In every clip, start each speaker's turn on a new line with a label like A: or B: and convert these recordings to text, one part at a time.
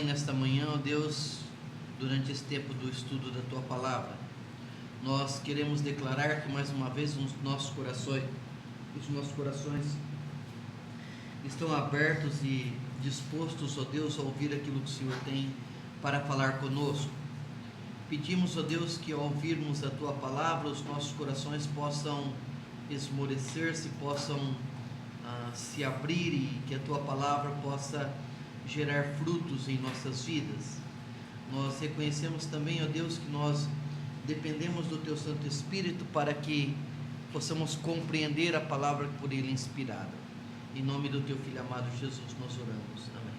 A: Pai, nesta manhã, ó Deus, durante esse tempo do estudo da Tua Palavra, nós queremos declarar que mais uma vez os nossos corações estão abertos e dispostos, ó Deus, a ouvir aquilo que o Senhor tem para falar conosco. Pedimos, ó Deus, que ao ouvirmos a Tua Palavra, os nossos corações possam esmorecer-se, possam se abrir e que a Tua Palavra possa gerar frutos em nossas vidas. Nós reconhecemos também, ó Deus, que nós dependemos do Teu Santo Espírito para que possamos compreender a palavra por Ele inspirada. Em nome do Teu Filho amado Jesus nós oramos. Amém.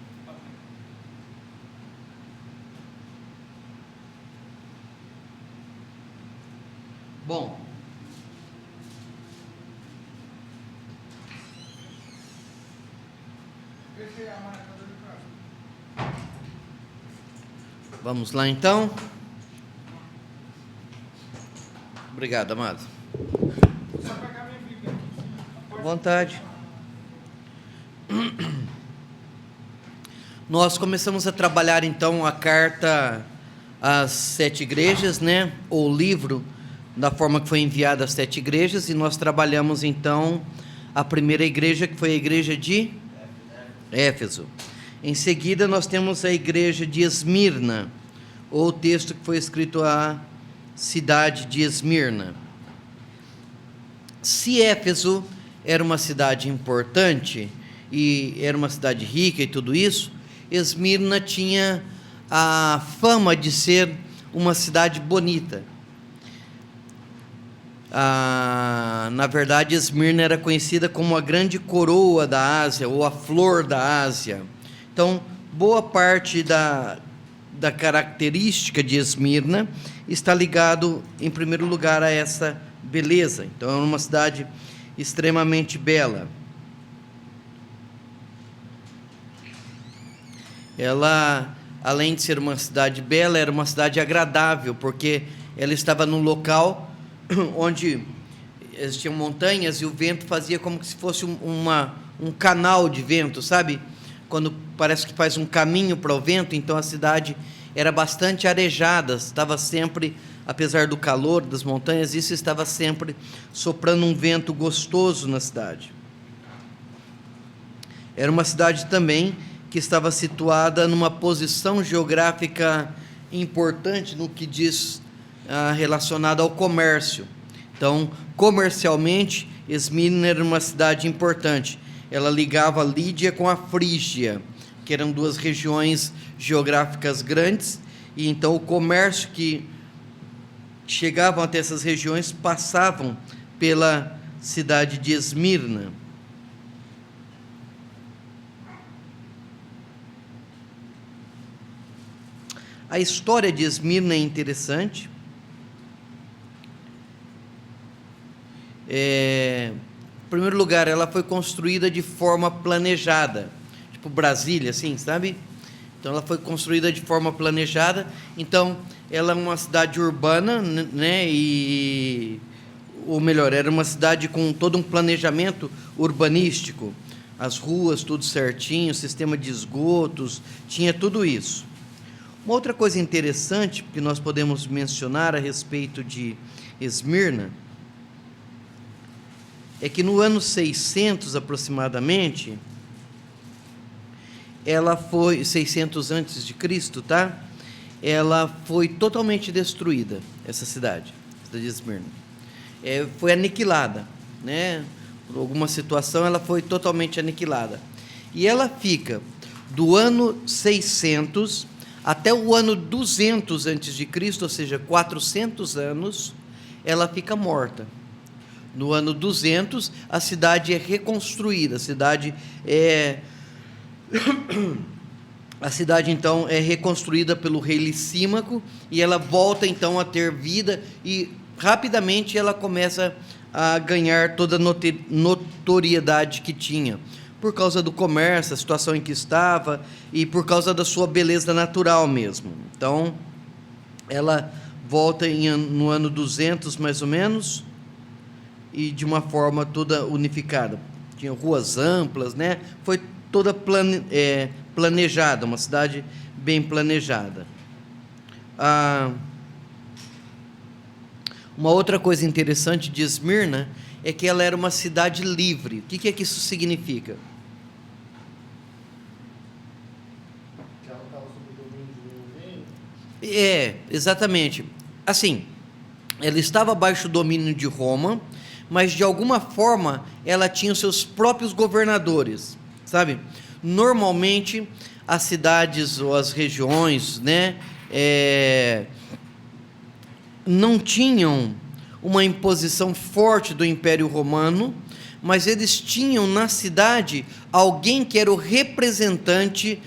A: Bom, vamos lá então. Obrigado, amado. À vontade. Nós começamos a trabalhar então a carta às 7 igrejas, né? Ou o livro da forma que foi enviado às 7 igrejas, e nós trabalhamos então a primeira igreja, que foi a igreja de Éfeso. Em seguida nós temos a igreja de Esmirna, ou o texto que foi escrito à cidade de Esmirna. Se Éfeso era uma cidade importante e era uma cidade rica e tudo isso, Esmirna tinha a fama de ser uma cidade bonita. Na verdade, Esmirna era conhecida como a grande coroa da Ásia, ou a flor da Ásia. Então, boa parte da característica de Esmirna está ligado, em primeiro lugar, a essa beleza. Então, é uma cidade extremamente bela. Ela, além de ser uma cidade bela, era uma cidade agradável, porque ela estava num local onde existiam montanhas e o vento fazia como se fosse um canal de vento, sabe? Quando parece que faz um caminho para o vento. Então a cidade era bastante arejada, estava sempre, apesar do calor das montanhas, isso estava sempre soprando um vento gostoso na cidade. Era uma cidade também que estava situada numa posição geográfica importante no que diz relacionado ao comércio. Então, comercialmente, Esmirna era uma cidade importante. Ela ligava a Lídia com a Frígia, que eram duas regiões geográficas grandes, e então o comércio que chegavam até essas regiões passavam pela cidade de Esmirna. A história de Esmirna é interessante. Em primeiro lugar, ela foi construída de forma planejada, tipo Brasília, assim, sabe? Então, ela foi construída de forma planejada. Então, ela é uma cidade urbana, né? Ou melhor, era uma cidade com todo um planejamento urbanístico. As ruas, tudo certinho, sistema de esgotos, tinha tudo isso. Uma outra coisa interessante que nós podemos mencionar a respeito de Esmirna é que no ano 600 aproximadamente, ela foi 600 antes de Cristo, tá? Ela foi totalmente destruída, essa cidade de Esmirna. Foi aniquilada, né? Por alguma situação ela foi totalmente aniquilada. E ela fica do ano 600 até o ano 200 antes de Cristo, ou seja, 400 anos, ela fica morta. No ano 200, a cidade é reconstruída. A cidade, então, é reconstruída pelo rei Licímaco, e ela volta, então, a ter vida, e rapidamente ela começa a ganhar toda a notoriedade que tinha, por causa do comércio, a situação em que estava, e por causa da sua beleza natural mesmo. Então, ela volta no ano 200, mais ou menos, e de uma forma toda unificada. Tinha ruas amplas, né? Foi toda planejada, uma cidade bem planejada. Uma outra coisa interessante de Esmirna é que ela era uma cidade livre. O que é que isso significa?
B: Que ela estava sob o domínio de um reino?
A: Exatamente. Assim, ela estava abaixo do domínio de Roma, mas de alguma forma ela tinha os seus próprios governadores, sabe? Normalmente as cidades ou as regiões, né, não tinham uma imposição forte do Império Romano, mas eles tinham na cidade alguém que era o representante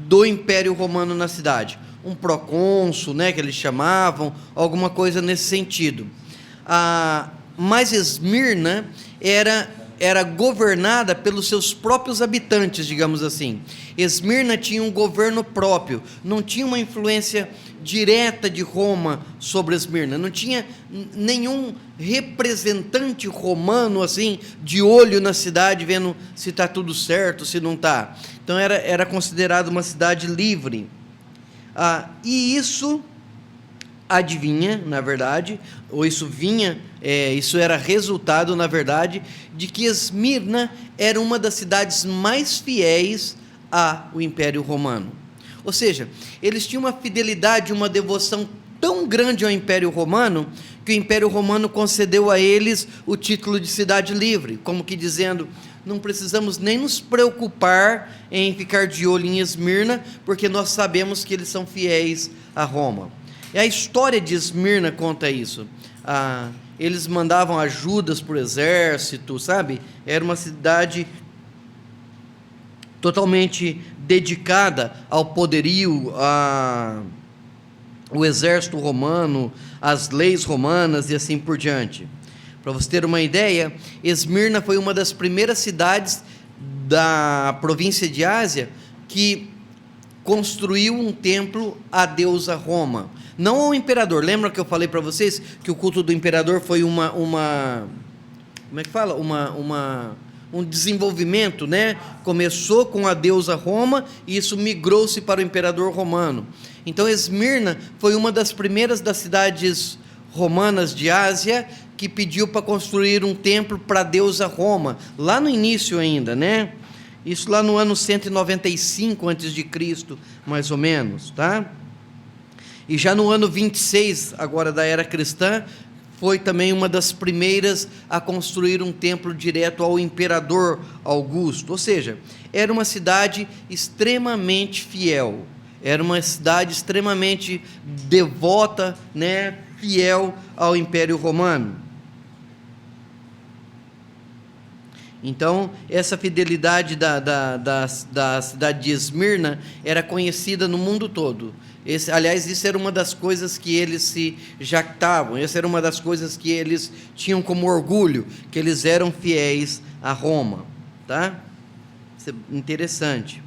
A: do Império Romano na cidade, um procônsul, né, que eles chamavam, alguma coisa nesse sentido. Mas Esmirna era governada pelos seus próprios habitantes, digamos assim. Esmirna tinha um governo próprio, não tinha uma influência direta de Roma sobre Esmirna, não tinha nenhum representante romano assim, de olho na cidade, vendo se está tudo certo, se não está. Então era considerado uma cidade livre. E isso adivinha, na verdade, ou isso vinha, isso era resultado, na verdade, de que Esmirna era uma das cidades mais fiéis ao Império Romano. Ou seja, eles tinham uma fidelidade, uma devoção tão grande ao Império Romano, que o Império Romano concedeu a eles o título de cidade livre, como que dizendo: não precisamos nem nos preocupar em ficar de olho em Esmirna, porque nós sabemos que eles são fiéis a Roma. E a história de Esmirna conta isso. Eles mandavam ajudas para o exército, sabe? Era uma cidade totalmente dedicada ao poderio, ao exército romano, às leis romanas e assim por diante. Para você ter uma ideia, Esmirna foi uma das primeiras cidades da província de Ásia que construiu um templo à deusa Roma, não ao imperador. Lembra que eu falei para vocês que o culto do imperador foi como é que fala? Um desenvolvimento, né? Começou com a deusa Roma e isso migrou-se para o imperador romano. Então Esmirna foi uma das primeiras das cidades romanas de Ásia que pediu para construir um templo para a deusa Roma, lá no início ainda, né? Isso lá no ano 195 a.C., mais ou menos, tá? E já no ano 26, agora da era cristã, foi também uma das primeiras a construir um templo direto ao imperador Augusto. Ou seja, era uma cidade extremamente fiel, era uma cidade extremamente devota, né, fiel ao Império Romano. Então, essa fidelidade da cidade de Esmirna era conhecida no mundo todo. Aliás, isso era uma das coisas que eles se jactavam, essa era uma das coisas que eles tinham como orgulho, que eles eram fiéis a Roma. Tá? Isso é interessante.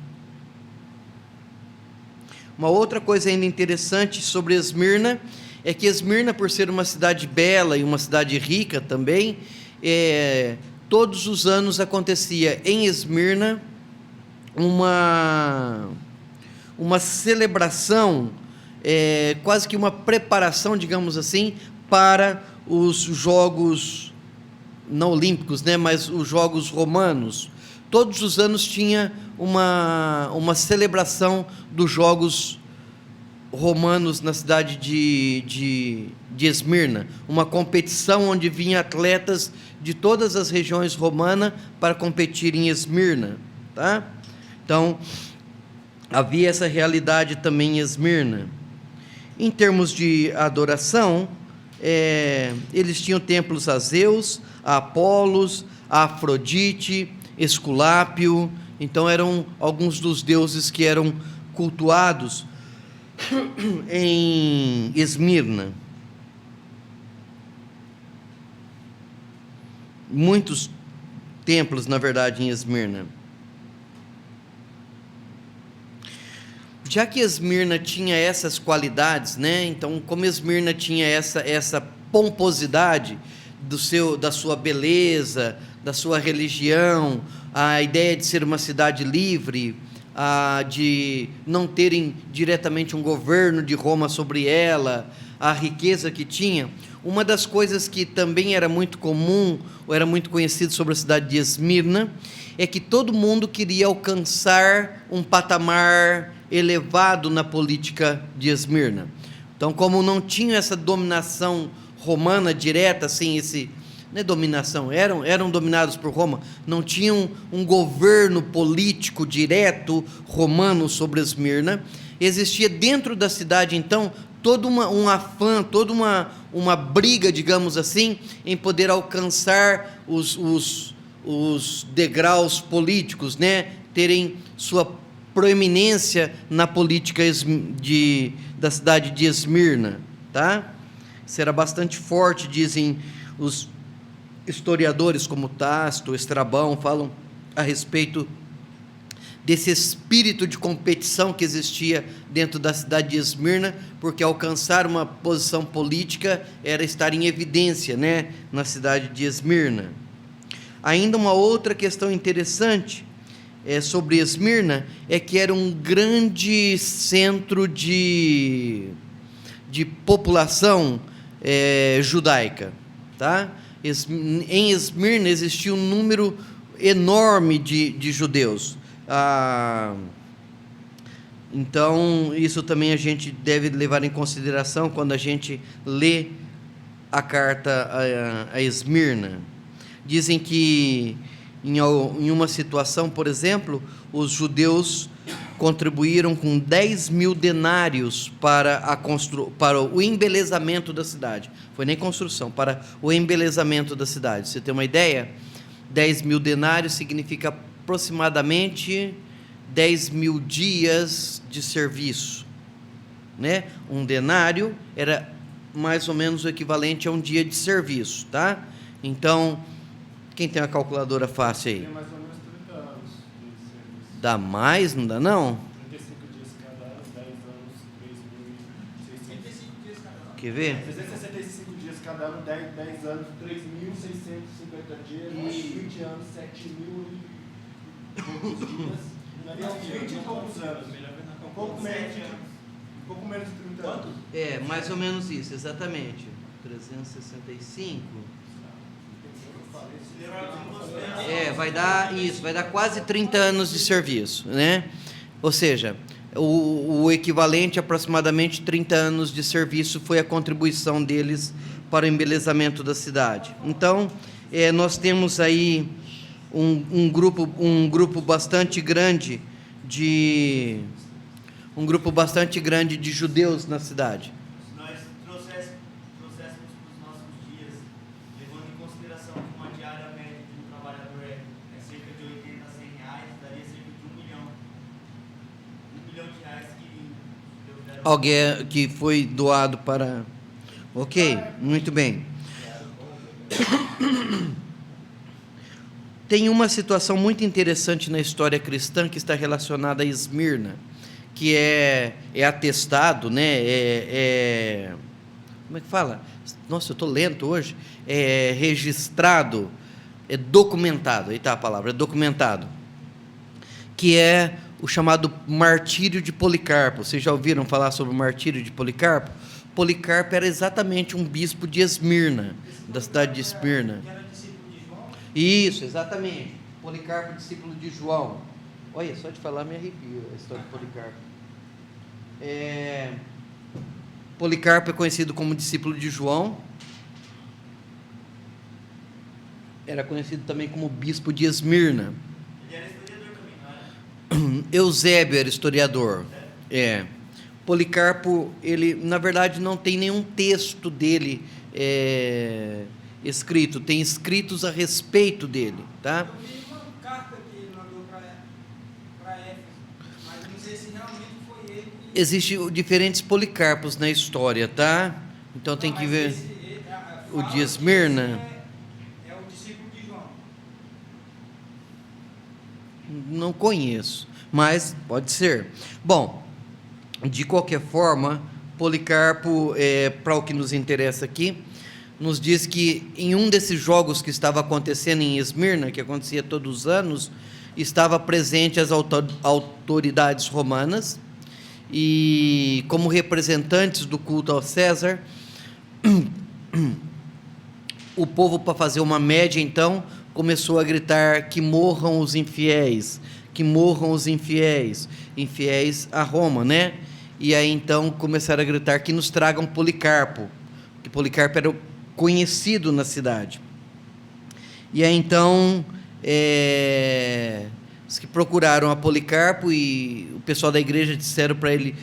A: Uma outra coisa ainda interessante sobre Esmirna é que Esmirna, por ser uma cidade bela e uma cidade rica também, todos os anos acontecia em Esmirna uma celebração, quase que uma preparação, digamos assim, para os Jogos, não olímpicos, né, mas os Jogos romanos. Todos os anos tinha uma celebração dos Jogos romanos na cidade de Esmirna, uma competição onde vinham atletas de todas as regiões romanas para competir em Esmirna, tá? Então, havia essa realidade também em Esmirna. Em termos de adoração, eles tinham templos a Zeus, a Apolos, a Afrodite, Esculápio. Então eram alguns dos deuses que eram cultuados em Esmirna. Muitos templos, na verdade, em Esmirna. Já que Esmirna tinha essas qualidades, né? Então, como Esmirna tinha essa pomposidade da sua beleza, da sua religião, a ideia de ser uma cidade livre, de não terem diretamente um governo de Roma sobre ela, a riqueza que tinha. Uma das coisas que também era muito comum, ou era muito conhecido sobre a cidade de Esmirna, é que todo mundo queria alcançar um patamar elevado na política de Esmirna. Então, como não tinha essa dominação romana direta, assim, não é dominação, eram dominados por Roma, não tinham um governo político direto romano sobre Esmirna, existia dentro da cidade, então, todo um afã, toda uma briga, digamos assim, em poder alcançar os degraus políticos, né? Terem sua proeminência na política da cidade de Esmirna, tá? Isso era bastante forte, dizem os historiadores como Tácito, Estrabão, falam a respeito desse espírito de competição que existia dentro da cidade de Esmirna, porque alcançar uma posição política era estar em evidência, né, na cidade de Esmirna. Ainda uma outra questão interessante sobre Esmirna é que era um grande centro de população judaica, tá? Em Esmirna existia um número enorme de judeus. Então, isso também a gente deve levar em consideração quando a gente lê a carta a Esmirna. Dizem que em uma situação, por exemplo, os judeus contribuíram com 10 mil denários para o embelezamento da cidade. Foi nem construção, para o embelezamento da cidade. Você tem uma ideia? 10 mil denários significa aproximadamente 10 mil dias de serviço, né? Um denário era mais ou menos o equivalente a um dia de serviço, tá? Então, quem tem uma calculadora fácil aí?
B: Tem mais ou menos 30 anos de serviço.
A: Dá mais, não dá não?
B: 35 dias cada ano, 10 anos, 3.600. 65 dias cada ano.
A: Quer ver?
B: 365 dias cada ano, 10 anos, 3.650 dias, 20 anos, 7.000 e poucos dias. Uns 20 e poucos anos. Um pouco menos de 30 anos.
A: Mais ou menos isso, exatamente. 365. Vai dar quase 30 anos de serviço, né? Ou seja, o equivalente a aproximadamente 30 anos de serviço foi a contribuição deles para o embelezamento da cidade. Então, nós temos aí um grupo bastante grande de judeus na cidade.
C: Se nós trouxéssemos para os nossos dias, levando em consideração que uma diária média de um trabalhador é cerca de 80 a 100 reais, daria cerca de 1 milhão. 1 milhão de reais que Deus deram.
A: Alguém que foi doado para... Ok, muito bem. Tem uma situação muito interessante na história cristã que está relacionada a Esmirna, que é atestado, né? Como é que fala? Nossa, eu estou lento hoje. É registrado, é documentado, aí está a palavra, é documentado, que é o chamado martírio de Policarpo. Vocês já ouviram falar sobre o martírio de Policarpo? Policarpo era exatamente um bispo de Esmirna, da cidade de Esmirna.
C: Que era discípulo de João?
A: Isso, exatamente. Policarpo, discípulo de João. Olha, só de falar me arrepio a história de Policarpo. Policarpo é conhecido como discípulo de João. Era conhecido também como bispo de Esmirna.
C: Ele era historiador também, não era?
A: Eusébio era historiador. Policarpo, ele, na verdade, não tem nenhum texto dele escrito, tem escritos a respeito dele, tá?
D: Eu vi uma carta que ele mandou para Éfeso, mas não sei se realmente foi ele que...
A: Existem diferentes Policarpos na história, tá? Então tem que ver o de Esmirna.
D: É o discípulo de João.
A: Não conheço, mas pode ser. Bom, de qualquer forma, Policarpo, para o que nos interessa aqui, nos diz que em um desses jogos que estava acontecendo em Esmirna, que acontecia todos os anos, estava presente as autoridades romanas, e como representantes do culto ao César, o povo, para fazer uma média, então, começou a gritar que morram os infiéis, que morram os infiéis, infiéis a Roma, né? E aí então começaram a gritar que nos tragam Policarpo, que Policarpo era conhecido na cidade. E aí então os que procuraram a Policarpo, e o pessoal da igreja disseram para ele: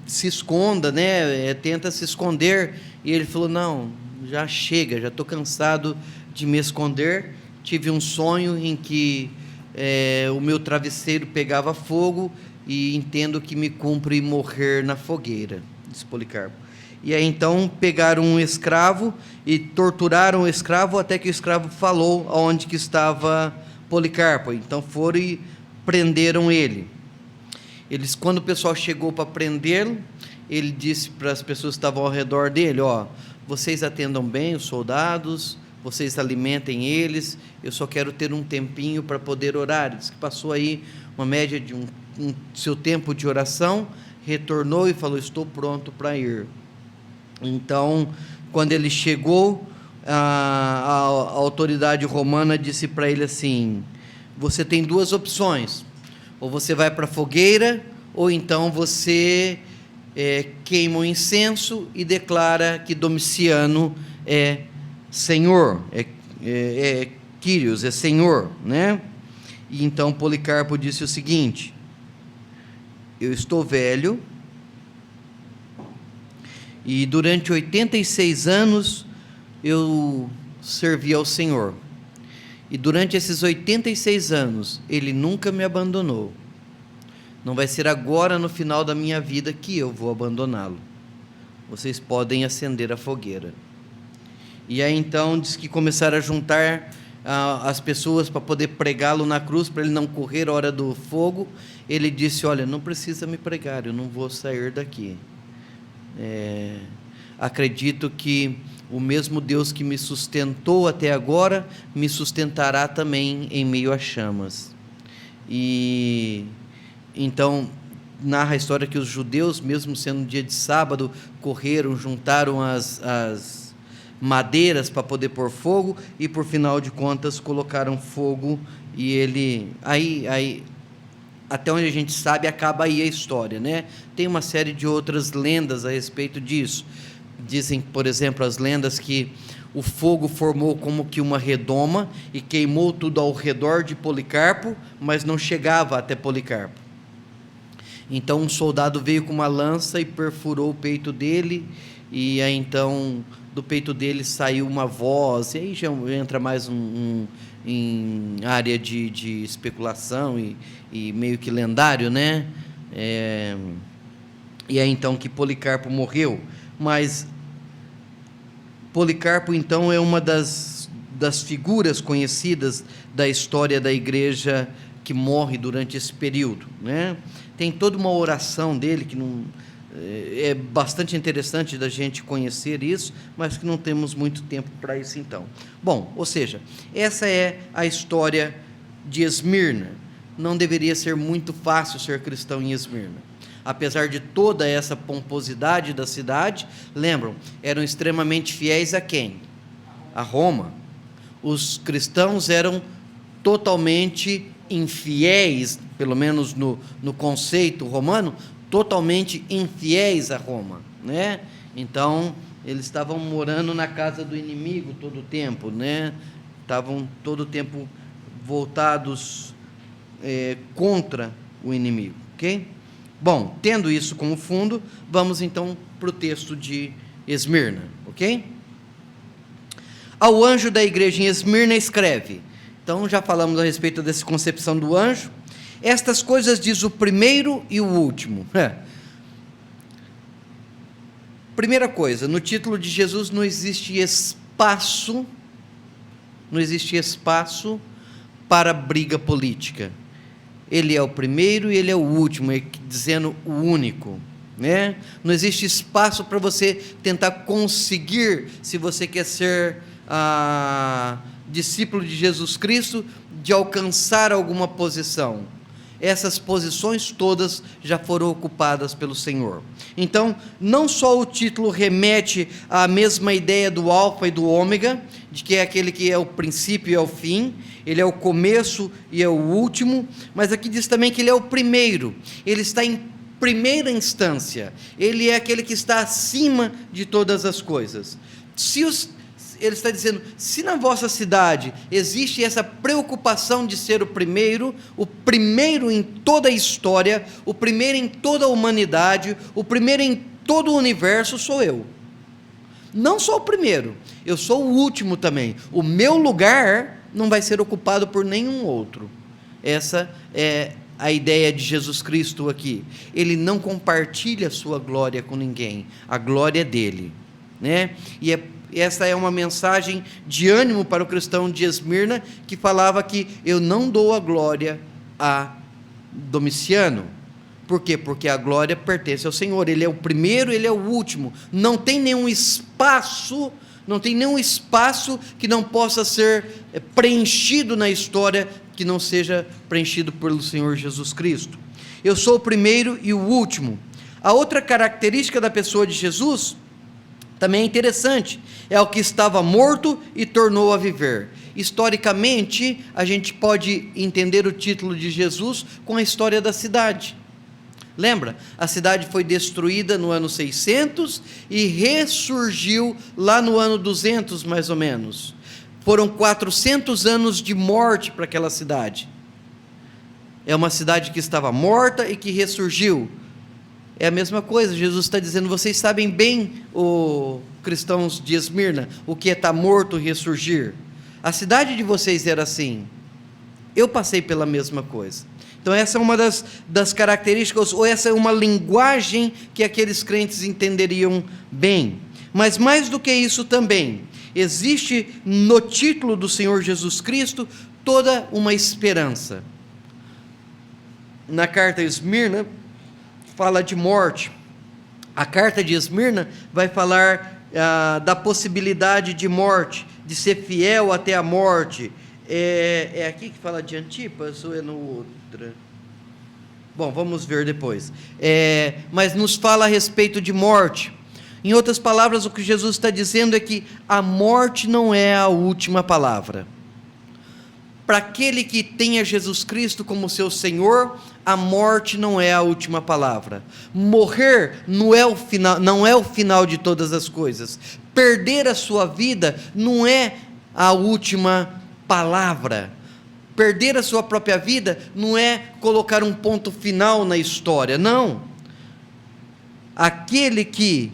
A: se esconda, né? Tenta se esconder. E ele falou: não, já chega, já estou cansado de me esconder. Tive um sonho em que o meu travesseiro pegava fogo, e entendo que me cumpre morrer na fogueira, disse Policarpo. E aí então pegaram um escravo e torturaram o escravo até que o escravo falou aonde que estava Policarpo. Então foram e prenderam ele. Eles, quando o pessoal chegou para prendê-lo, ele disse para as pessoas que estavam ao redor dele: ó, vocês atendam bem os soldados, vocês alimentem eles, eu só quero ter um tempinho para poder orar. Ele disse que passou aí uma média de seu tempo de oração, retornou e falou: estou pronto para ir. Então, quando ele chegou, a autoridade romana disse para ele assim: você tem duas opções, ou você vai para a fogueira, ou então você queima o incenso e declara que Domiciano é Senhor, Quírios, é Senhor, né? E então Policarpo disse o seguinte: eu estou velho, e durante 86 anos eu servi ao Senhor, e durante esses 86 anos Ele nunca me abandonou. Não vai ser agora, no final da minha vida, que eu vou abandoná-lo. Vocês podem acender a fogueira. E aí então diz que começaram a juntar as pessoas para poder pregá-lo na cruz, para ele não correr a hora do fogo. Ele disse: olha, não precisa me pregar, eu não vou sair daqui. Acredito que o mesmo Deus que me sustentou até agora, me sustentará também em meio a chamas. E então narra a história que os judeus, mesmo sendo dia de sábado, correram, juntaram as madeiras para poder pôr fogo, e por final de contas colocaram fogo, e ele aí até onde a gente sabe acaba aí a história, né? Tem uma série de outras lendas a respeito disso. Dizem, por exemplo, as lendas que o fogo formou como que uma redoma e queimou tudo ao redor de Policarpo, mas não chegava até Policarpo. Então um soldado veio com uma lança e perfurou o peito dele, e aí então do peito dele saiu uma voz, e aí já entra mais em área de especulação e meio que lendário, né? E aí então que Policarpo morreu. Mas Policarpo então é uma das figuras conhecidas da história da igreja que morre durante esse período, né? Tem toda uma oração dele que não é bastante interessante da gente conhecer isso, mas que não temos muito tempo para isso então. Bom, ou seja, essa é a história de Esmirna. Não deveria ser muito fácil ser cristão em Esmirna. Apesar de toda essa pomposidade da cidade, lembram, eram extremamente fiéis a quem? A Roma. Os cristãos eram totalmente infiéis, pelo menos no conceito romano, totalmente infiéis a Roma, né? Então, eles estavam morando na casa do inimigo todo o tempo, né? Estavam todo o tempo voltados contra o inimigo, ok? Bom, tendo isso como fundo, vamos então para o texto de Esmirna, ok? Ao anjo da igreja em Esmirna escreve. Então, já falamos a respeito dessa concepção do anjo. Estas coisas diz o primeiro e o último. Primeira coisa, no título de Jesus não existe espaço para briga política. Ele é o primeiro e ele é o último, dizendo o único, né? Não existe espaço para você tentar conseguir, se você quer ser discípulo de Jesus Cristo, de alcançar alguma posição. Essas posições todas já foram ocupadas pelo Senhor. Então, não só o título remete à mesma ideia do alfa e do ômega, de que é aquele que é o princípio e é o fim, ele é o começo e é o último, mas aqui diz também que ele é o primeiro, ele está em primeira instância, ele é aquele que está acima de todas as coisas. Ele está dizendo, se na vossa cidade existe essa preocupação de ser o primeiro em toda a história, o primeiro em toda a humanidade, o primeiro em todo o universo, sou eu. Não sou o primeiro, eu sou o último também. O meu lugar não vai ser ocupado por nenhum outro. Essa é a ideia de Jesus Cristo aqui. Ele não compartilha a sua glória com ninguém, a glória é dele, né? E essa é uma mensagem de ânimo para o cristão de Esmirna, que falava que eu não dou a glória a Domiciano. Por quê? Porque a glória pertence ao Senhor, ele é o primeiro, ele é o último, não tem nenhum espaço que não possa ser preenchido na história, que não seja preenchido pelo Senhor Jesus Cristo. Eu sou o primeiro e o último. A outra característica da pessoa de Jesus também é interessante, é o que estava morto e tornou a viver. Historicamente, a gente pode entender o título de Jesus com a história da cidade. Lembra? A cidade foi destruída no ano 600 e ressurgiu lá no ano 200, mais ou menos. Foram 400 anos de morte para aquela cidade. É uma cidade que estava morta e que ressurgiu. É a mesma coisa, Jesus está dizendo, vocês sabem bem, cristãos de Esmirna, o que é estar morto e ressurgir. A cidade de vocês era assim. Eu passei pela mesma coisa. Então essa é uma das características, ou essa é uma linguagem que aqueles crentes entenderiam bem. Mas mais do que isso também, existe no título do Senhor Jesus Cristo toda uma esperança. Na carta a Esmirna, fala de morte. A carta de Esmirna vai falar da possibilidade de morte, de ser fiel até a morte. É aqui que fala de Antipas ou é no outro? Bom, vamos ver depois. Mas nos fala a respeito de morte. Em outras palavras, o que Jesus está dizendo é que a morte não é a última palavra. Para aquele que tenha Jesus Cristo como seu Senhor, a morte não é a última palavra. Morrer não é o final de todas as coisas. Perder a sua vida não é a última palavra. Perder a sua própria vida não é colocar um ponto final na história, não. Aquele que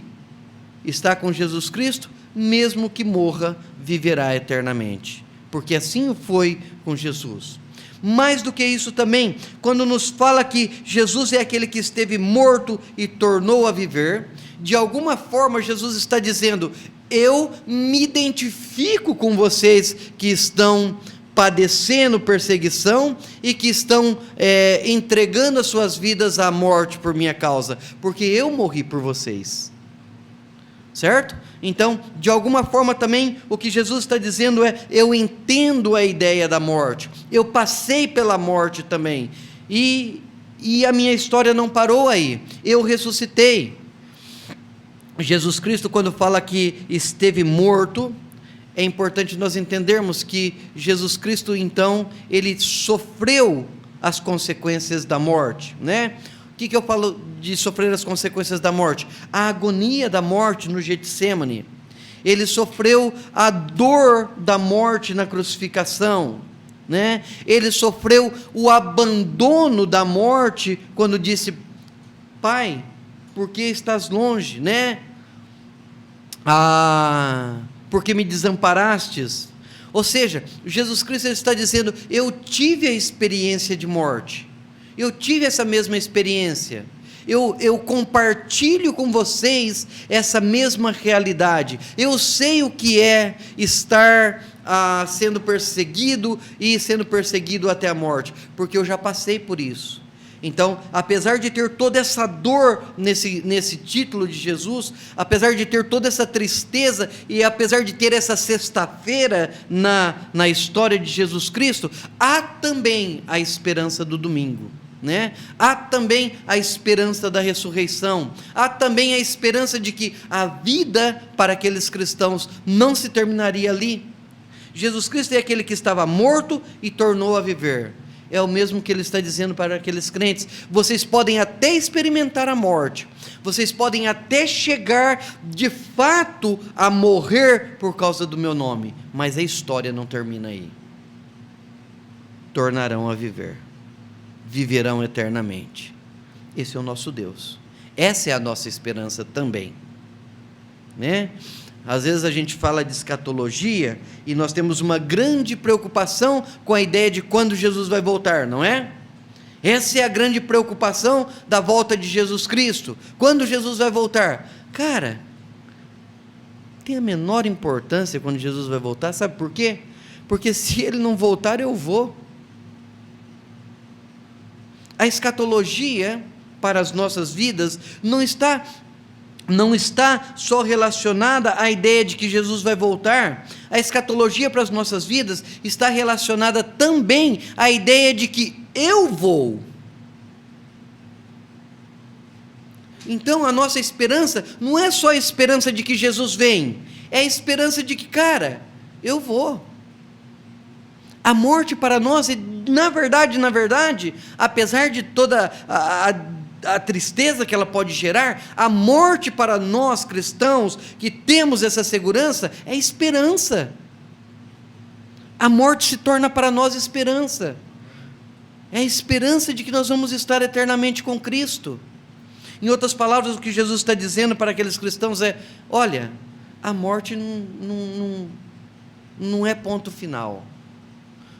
A: está com Jesus Cristo, mesmo que morra, viverá eternamente. Porque assim foi com Jesus. Mais do que isso também, quando nos fala que Jesus é aquele que esteve morto e tornou a viver, de alguma forma Jesus está dizendo, eu me identifico com vocês que estão padecendo perseguição e que estão entregando as suas vidas à morte por minha causa, porque eu morri por vocês. Certo? Então, de alguma forma também, o que Jesus está dizendo é, eu entendo a ideia da morte, eu passei pela morte também, e a minha história não parou aí, eu ressuscitei. Jesus Cristo, quando fala que esteve morto, é importante nós entendermos que Jesus Cristo, então, ele sofreu as consequências da morte, né? O que eu falo de sofrer as consequências da morte? A agonia da morte no Getsêmani. Ele sofreu a dor da morte na crucificação, né? Ele sofreu o abandono da morte quando disse, Pai, por que estás longe, né? Porque me desamparastes. Ou seja, Jesus Cristo está dizendo, eu tive a experiência de morte. Eu tive essa mesma experiência, eu compartilho com vocês essa mesma realidade, eu sei o que é estar sendo perseguido e sendo perseguido até a morte, porque eu já passei por isso, Então, apesar de ter toda essa dor nesse título de Jesus, apesar de ter toda essa tristeza e apesar de ter essa sexta-feira na história de Jesus Cristo, há também a esperança do domingo, né? Há também a esperança da ressurreição, há também a esperança de que a vida para aqueles cristãos não se terminaria ali. Jesus Cristo é aquele que estava morto e tornou a viver. É o mesmo que ele está dizendo para aqueles crentes. Vocês podem até experimentar a morte, vocês podem até chegar de fato a morrer por causa do meu nome, mas a história não termina aí. Tornarão a viver, viverão eternamente. Esse é o nosso Deus, essa é a nossa esperança também, né? Às vezes a gente fala de escatologia e nós temos uma grande preocupação com a ideia de quando Jesus vai voltar, não é? Essa é a grande preocupação da volta de Jesus Cristo. Quando Jesus vai voltar? Cara, tem a menor importância quando Jesus vai voltar, sabe por quê? Porque se ele não voltar, eu vou. A escatologia para as nossas vidas não está só relacionada à ideia de que Jesus vai voltar. A escatologia para as nossas vidas está relacionada também à ideia de que eu vou. Então a nossa esperança não é só a esperança de que Jesus vem, é a esperança de que, cara, eu vou. A morte para nós, na verdade, apesar de toda a tristeza que ela pode gerar, a morte para nós cristãos que temos essa segurança é esperança. A morte se torna para nós esperança. É a esperança de que nós vamos estar eternamente com Cristo. Em outras palavras, o que Jesus está dizendo para aqueles cristãos é: olha, a morte não é ponto final.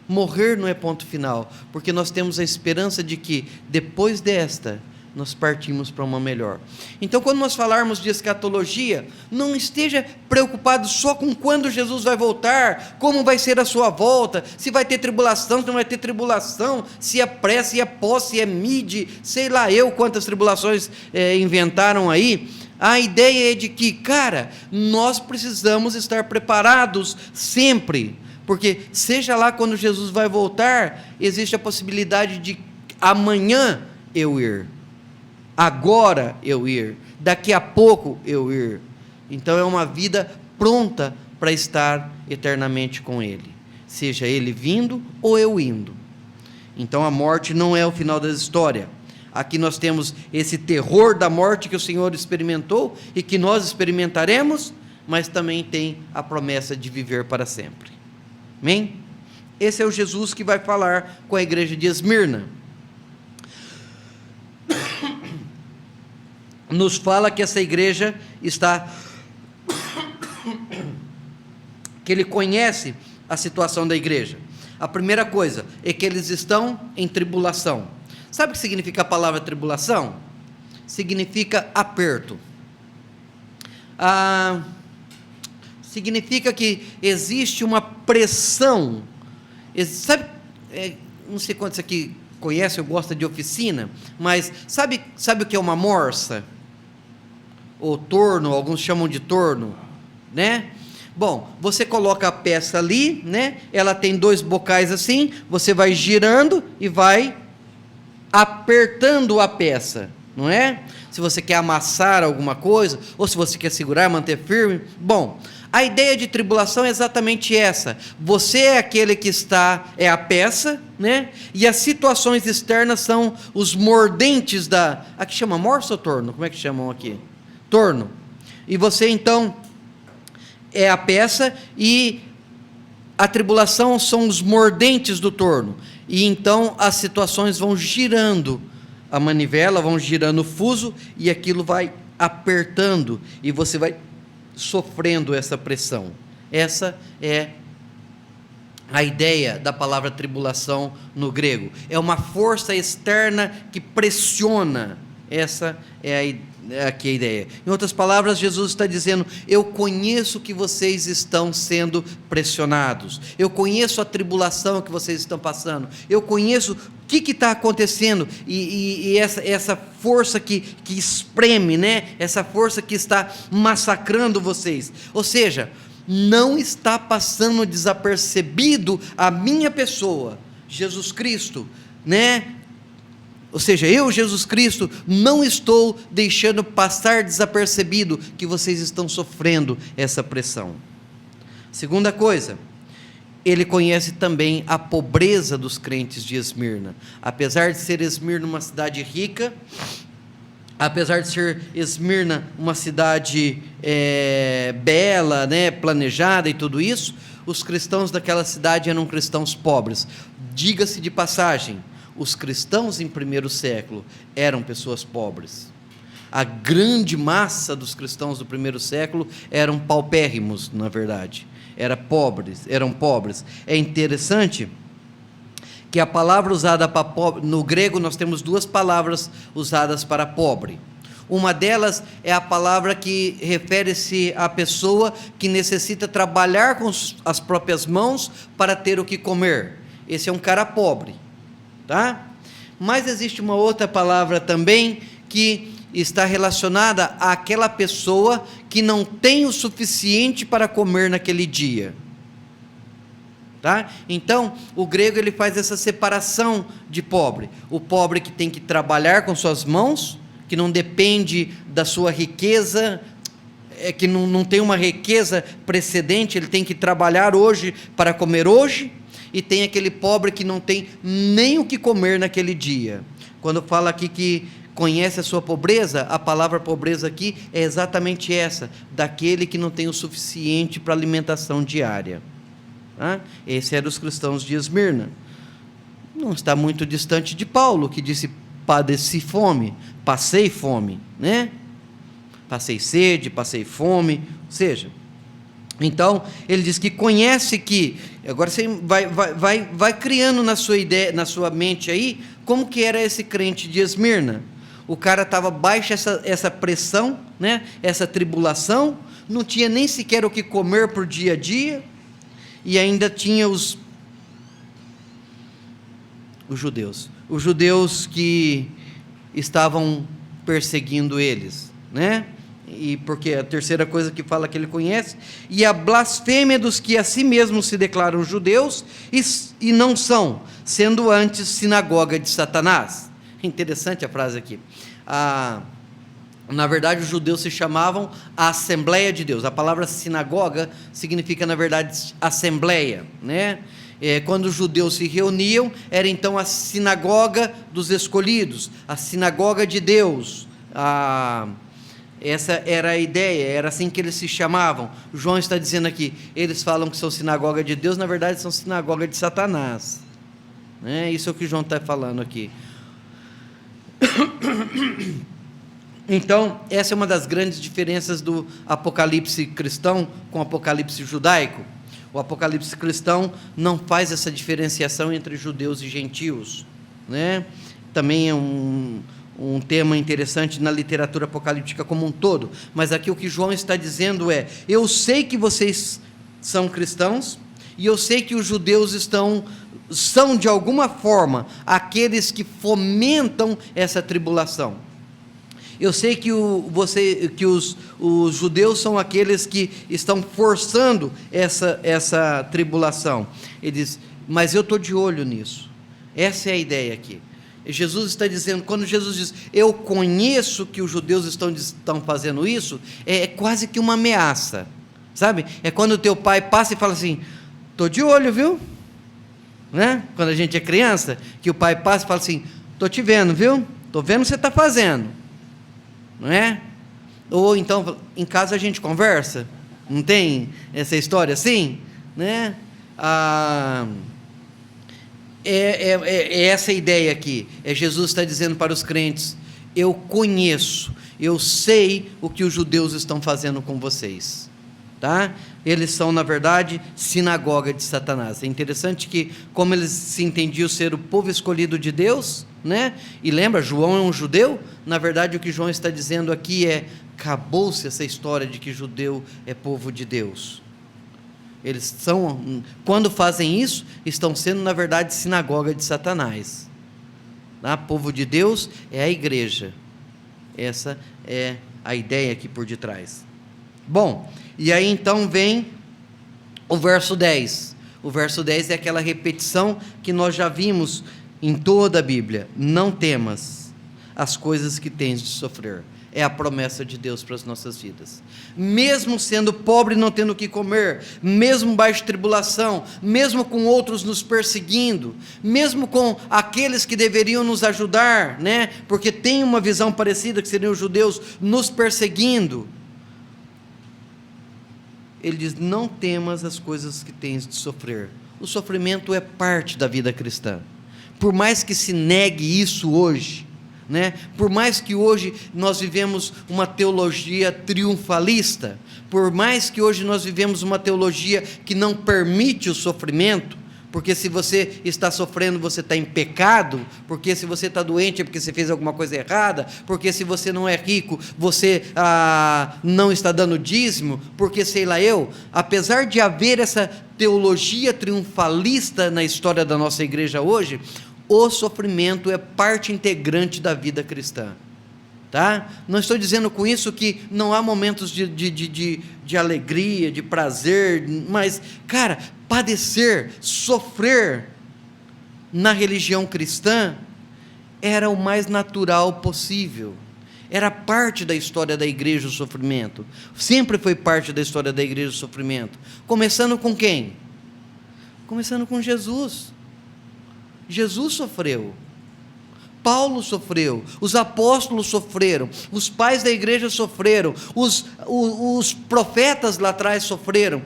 A: Morrer não é ponto final, porque nós temos a esperança de que depois desta nós partimos para uma melhor. Então, quando nós falarmos de escatologia, não esteja preocupado só com quando Jesus vai voltar, como vai ser a sua volta, se vai ter tribulação, se não vai ter tribulação, se é pré, se é pós, se é mid, sei lá eu quantas tribulações inventaram aí. A ideia é de que, cara, nós precisamos estar preparados sempre, porque seja lá quando Jesus vai voltar, existe a possibilidade de amanhã eu ir, agora eu ir, daqui a pouco eu ir. Então é uma vida pronta para estar eternamente com Ele, seja Ele vindo ou eu indo. Então a morte não é o final da história. Aqui nós temos esse terror da morte que o Senhor experimentou e que nós experimentaremos, mas também tem a promessa de viver para sempre. Amém? Esse é o Jesus que vai falar com a igreja de Esmirna. Nos fala que essa igreja está, que ele conhece a situação da igreja. A primeira coisa é que eles estão em tribulação. Sabe o que significa a palavra tribulação? Significa aperto. Significa que existe uma pressão. Sabe, não sei quantos aqui conhecem ou gostam de oficina, mas sabe o que é uma morsa? Ou torno, alguns chamam de torno, né? Bom, você coloca a peça ali, né? Ela tem dois bocais assim, você vai girando e vai apertando a peça, não é? Se você quer amassar alguma coisa, ou se você quer segurar, manter firme. Bom, a ideia de tribulação é exatamente essa. Você é aquele que é a peça, né? E as situações externas são os mordentes aqui chama morsa ou torno? Como é que chamam aqui? Torno. E você então é a peça e a tribulação são os mordentes do torno. E então as situações vão girando a manivela, vão girando o fuso e aquilo vai apertando e você vai sofrendo essa pressão. Essa é a ideia da palavra tribulação no grego. É uma força externa que pressiona. Essa é aqui a ideia. Em outras palavras, Jesus está dizendo: eu conheço que vocês estão sendo pressionados, eu conheço a tribulação que vocês estão passando, eu conheço o que está acontecendo, e essa força que espreme, né? Essa força que está massacrando vocês. Ou seja, não está passando desapercebido a minha pessoa, Jesus Cristo, né? Ou seja, eu, Jesus Cristo, não estou deixando passar desapercebido que vocês estão sofrendo essa pressão. Segunda coisa, ele conhece também a pobreza dos crentes de Esmirna. Apesar de ser Esmirna uma cidade rica, apesar de ser Esmirna uma cidade bela, né, planejada e tudo isso, os cristãos daquela cidade eram cristãos pobres. Diga-se de passagem, os cristãos em primeiro século eram pessoas pobres. A grande massa dos cristãos do primeiro século eram paupérrimos, na verdade. Eram pobres. É interessante que a palavra usada para pobre, no grego nós temos duas palavras usadas para pobre. Uma delas é a palavra que refere-se à pessoa que necessita trabalhar com as próprias mãos para ter o que comer. Esse é um cara pobre. Tá? Mas existe uma outra palavra também que está relacionada àquela pessoa que não tem o suficiente para comer naquele dia. Tá? Então, o grego ele faz essa separação de pobre. O pobre que tem que trabalhar com suas mãos, que não depende da sua riqueza, que não tem uma riqueza precedente, ele tem que trabalhar hoje para comer hoje. E tem aquele pobre que não tem nem o que comer naquele dia. Quando fala aqui que conhece a sua pobreza, a palavra pobreza aqui é exatamente essa, daquele que não tem o suficiente para alimentação diária. Tá? Esse era os cristãos de Esmirna. Não está muito distante de Paulo, que disse: padeci fome, passei fome, né? Passei sede, passei fome, ou seja... Então, ele diz que conhece que, agora você vai criando na sua ideia, na sua mente aí, como que era esse crente de Esmirna. O cara estava baixo essa pressão, né? Essa tribulação, não tinha nem sequer o que comer por dia a dia, e ainda tinha os judeus que estavam perseguindo eles, né? E porque a terceira coisa que fala que ele conhece, e a blasfêmia dos que a si mesmos se declaram judeus e não são, sendo antes sinagoga de Satanás. Interessante a frase aqui. Na verdade, os judeus se chamavam a Assembleia de Deus. A palavra sinagoga significa, na verdade, assembleia, né? Quando os judeus se reuniam, era então a sinagoga dos escolhidos, a sinagoga de Deus. Essa era a ideia, era assim que eles se chamavam. João está dizendo aqui, eles falam que são sinagoga de Deus, na verdade são sinagoga de Satanás. Isso é o que João está falando aqui. Então, essa é uma das grandes diferenças do Apocalipse cristão com o Apocalipse judaico. O Apocalipse cristão não faz essa diferenciação entre judeus e gentios, né? Também é um tema interessante na literatura apocalíptica como um todo, mas aqui o que João está dizendo é: eu sei que vocês são cristãos, e eu sei que os judeus são de alguma forma aqueles que fomentam essa tribulação. Eu sei que os judeus são aqueles que estão forçando essa tribulação. Ele diz: mas eu estou de olho nisso. Essa é a ideia aqui. Jesus está dizendo, quando Jesus diz, eu conheço que os judeus estão fazendo isso, é quase que uma ameaça, sabe? É quando o teu pai passa e fala assim: estou de olho, viu? Né? Quando a gente é criança, que o pai passa e fala assim: estou te vendo, viu? Estou vendo o que você está fazendo, não é? Ou então, em casa a gente conversa, não tem essa história assim, né? É essa a ideia aqui. Jesus está dizendo para os crentes: eu conheço, eu sei o que os judeus estão fazendo com vocês. tá? Eles são, na verdade, sinagoga de Satanás. É interessante que, como eles se entendiam ser o povo escolhido de Deus, né? E lembra, João é um judeu. Na verdade, o que João está dizendo aqui é: acabou-se essa história de que judeu é povo de Deus. Eles são, quando fazem isso, estão sendo, na verdade, sinagoga de Satanás. Tá? Povo de Deus é a igreja. Essa é a ideia aqui por detrás. Bom, e aí então vem o verso 10. O verso 10 é aquela repetição que nós já vimos em toda a Bíblia: não temas as coisas que tens de sofrer. É a promessa de Deus para as nossas vidas. Mesmo sendo pobre e não tendo o que comer, mesmo baixo tribulação, mesmo com outros nos perseguindo, mesmo com aqueles que deveriam nos ajudar, né? Porque tem uma visão parecida, que seriam os judeus, nos perseguindo. Ele diz: não temas as coisas que tens de sofrer. O sofrimento é parte da vida cristã. Por mais que se negue isso hoje, né? Por mais que hoje nós vivemos uma teologia triunfalista, por mais que hoje nós vivemos uma teologia que não permite o sofrimento, porque se você está sofrendo, você está em pecado, porque se você está doente é porque você fez alguma coisa errada, porque se você não é rico, você não está dando dízimo, porque sei lá eu, apesar de haver essa teologia triunfalista na história da nossa igreja hoje, o sofrimento é parte integrante da vida cristã, tá? Não estou dizendo com isso que não há momentos de alegria, de prazer, mas, cara, padecer, sofrer na religião cristã era o mais natural possível. Era parte da história da igreja o sofrimento. Sempre foi parte da história da igreja o sofrimento. Começando com quem? Começando com Jesus. Jesus sofreu, Paulo sofreu, os apóstolos sofreram, os pais da igreja sofreram, os profetas lá atrás sofreram.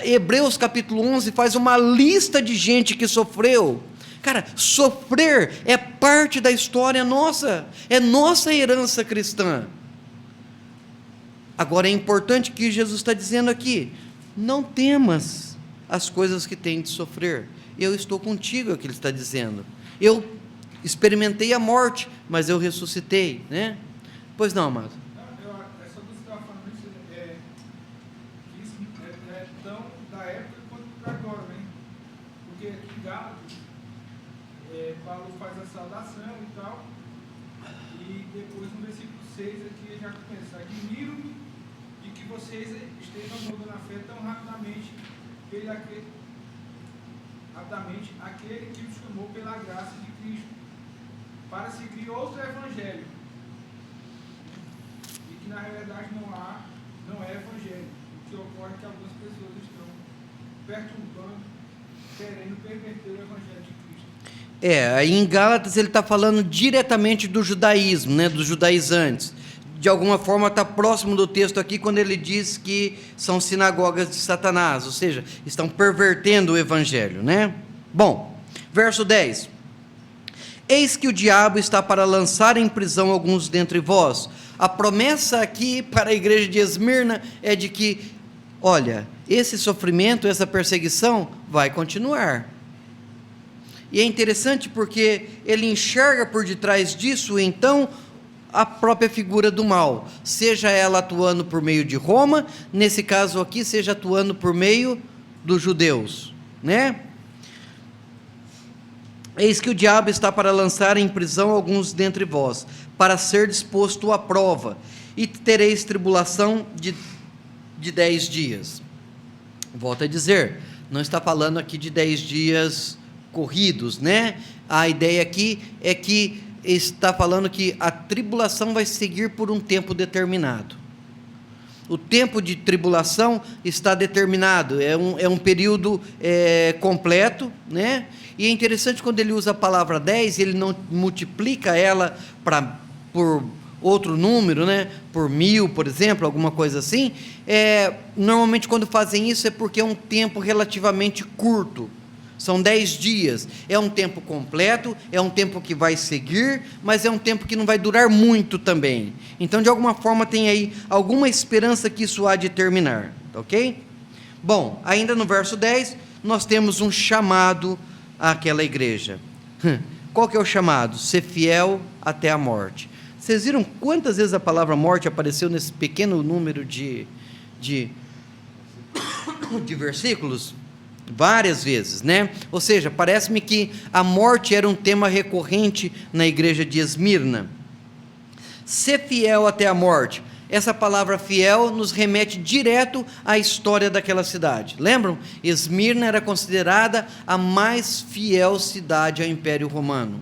A: Hebreus capítulo 11 faz uma lista de gente que sofreu. Cara, sofrer é parte da história nossa, é nossa herança cristã. Agora é importante que Jesus está dizendo aqui: não temas as coisas que têm de sofrer. Eu estou contigo, é o que ele está dizendo. Eu experimentei a morte, mas eu ressuscitei, né? Pois não, amado?
D: Essa música estava falando isso, isso é tão da época quanto para agora, né? Porque aqui em Gálatas, Paulo faz a saudação e tal, e depois no versículo 6 aqui já começa: admiro-me de que vocês estejam mudando a fé tão rapidamente aquele que os chamou pela graça de Cristo, para seguir outro evangelho, e que na realidade não é evangelho. O que ocorre é que algumas pessoas estão perturbando, querendo perverter o evangelho de Cristo.
A: Aí em Gálatas ele está falando diretamente do judaísmo, né, dos judaizantes. De alguma forma está próximo do texto aqui, quando ele diz que são sinagogas de Satanás, ou seja, estão pervertendo o evangelho, né? Bom, verso 10: eis que o diabo está para lançar em prisão alguns dentre vós. A promessa aqui para a igreja de Esmirna é de que, olha, esse sofrimento, essa perseguição vai continuar. E é interessante porque ele enxerga por detrás disso, então, a própria figura do mal, seja ela atuando por meio de Roma, nesse caso aqui, seja atuando por meio dos judeus, né? Eis que o diabo está para lançar em prisão alguns dentre vós, para ser disposto à prova, e tereis tribulação de 10 dias. Volto a dizer, não está falando aqui de 10 dias corridos, né? A ideia aqui é que está falando que a tribulação vai seguir por um tempo determinado. O tempo de tribulação está determinado, é um período completo, né? E é interessante quando ele usa a palavra 10, ele não multiplica ela por outro número, né? Por 1000, por exemplo, alguma coisa assim. Normalmente quando fazem isso é porque é um tempo relativamente curto. São 10 dias, é um tempo completo, é um tempo que vai seguir, mas é um tempo que não vai durar muito também. Então, de alguma forma, tem aí alguma esperança que isso há de terminar. tá ok? Bom, ainda no verso 10, nós temos um chamado àquela igreja. Qual que é o chamado? Ser fiel até a morte. Vocês viram quantas vezes a palavra morte apareceu nesse pequeno número de versículos? Várias vezes, né? Ou seja, parece-me que a morte era um tema recorrente na igreja de Esmirna. Ser fiel até a morte. Essa palavra fiel nos remete direto à história daquela cidade. Lembram? Esmirna era considerada a mais fiel cidade ao Império Romano.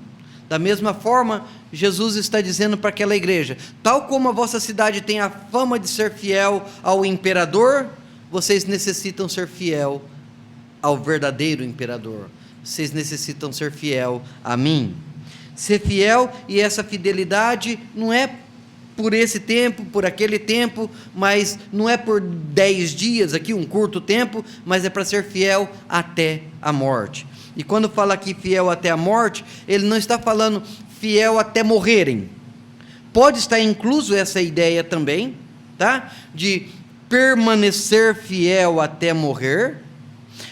A: Da mesma forma, Jesus está dizendo para aquela igreja: tal como a vossa cidade tem a fama de ser fiel ao imperador, vocês necessitam ser fiel ao verdadeiro imperador. Vocês necessitam ser fiel a mim. Ser fiel, e essa fidelidade não é por esse tempo, por aquele tempo, mas não é por 10 dias aqui, um curto tempo, mas é para ser fiel até a morte. E quando fala aqui fiel até a morte, ele não está falando fiel até morrerem. Pode estar incluso essa ideia também, tá? De permanecer fiel até morrer,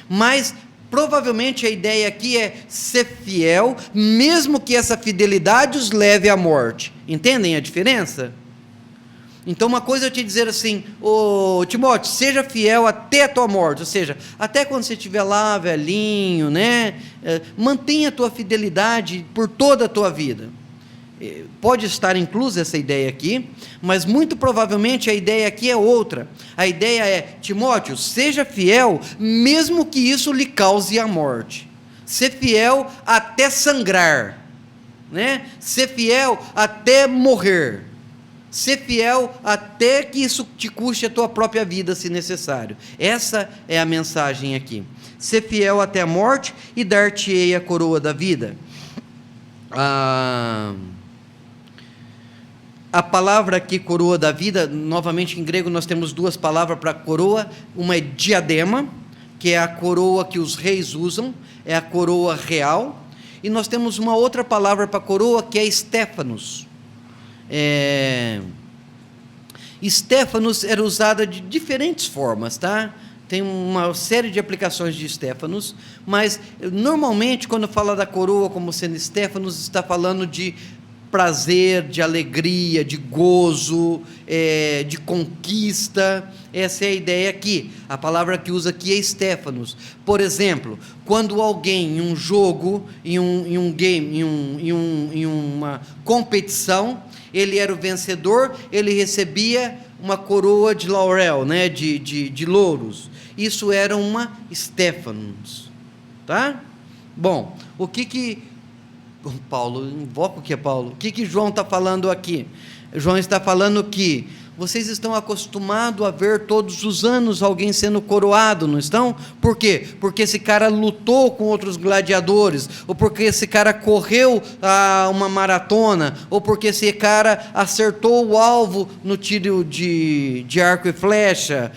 A: mas provavelmente a ideia aqui é ser fiel, mesmo que essa fidelidade os leve à morte. Entendem a diferença? Então uma coisa é eu te dizer assim: ô Timóteo, seja fiel até a tua morte, ou seja, até quando você estiver lá velhinho, né? Mantenha a tua fidelidade por toda a tua vida. Pode estar inclusa essa ideia aqui, mas muito provavelmente a ideia aqui é outra. A ideia é: Timóteo, seja fiel, mesmo que isso lhe cause a morte. Ser fiel até sangrar, né? Ser fiel até morrer. Ser fiel até que isso te custe a tua própria vida, se necessário. Essa é a mensagem aqui. Ser fiel até a morte, e dar-te-ei a coroa da vida. A palavra aqui, coroa da vida, novamente em grego nós temos duas palavras para coroa. Uma é diadema, que é a coroa que os reis usam, é a coroa real. E nós temos uma outra palavra para coroa, que é Stéfanos. Stéfanos era usada de diferentes formas, tá? Tem uma série de aplicações de Stéfanos, mas normalmente quando fala da coroa como sendo Stéfanos, está falando de prazer, de alegria, de gozo, de conquista. Essa é a ideia aqui. A palavra que usa aqui é Stéfanos. Por exemplo, quando alguém em um jogo, em um game, em uma competição, ele era o vencedor, ele recebia uma coroa de laurel, né, de louros. Isso era uma Stéfanos, tá? Bom, o que Paulo, invoca o que é Paulo? O que João está falando aqui? João está falando que vocês estão acostumados a ver todos os anos alguém sendo coroado, não estão? Por quê? Porque esse cara lutou com outros gladiadores, ou porque esse cara correu uma maratona, ou porque esse cara acertou o alvo no tiro de arco e flecha.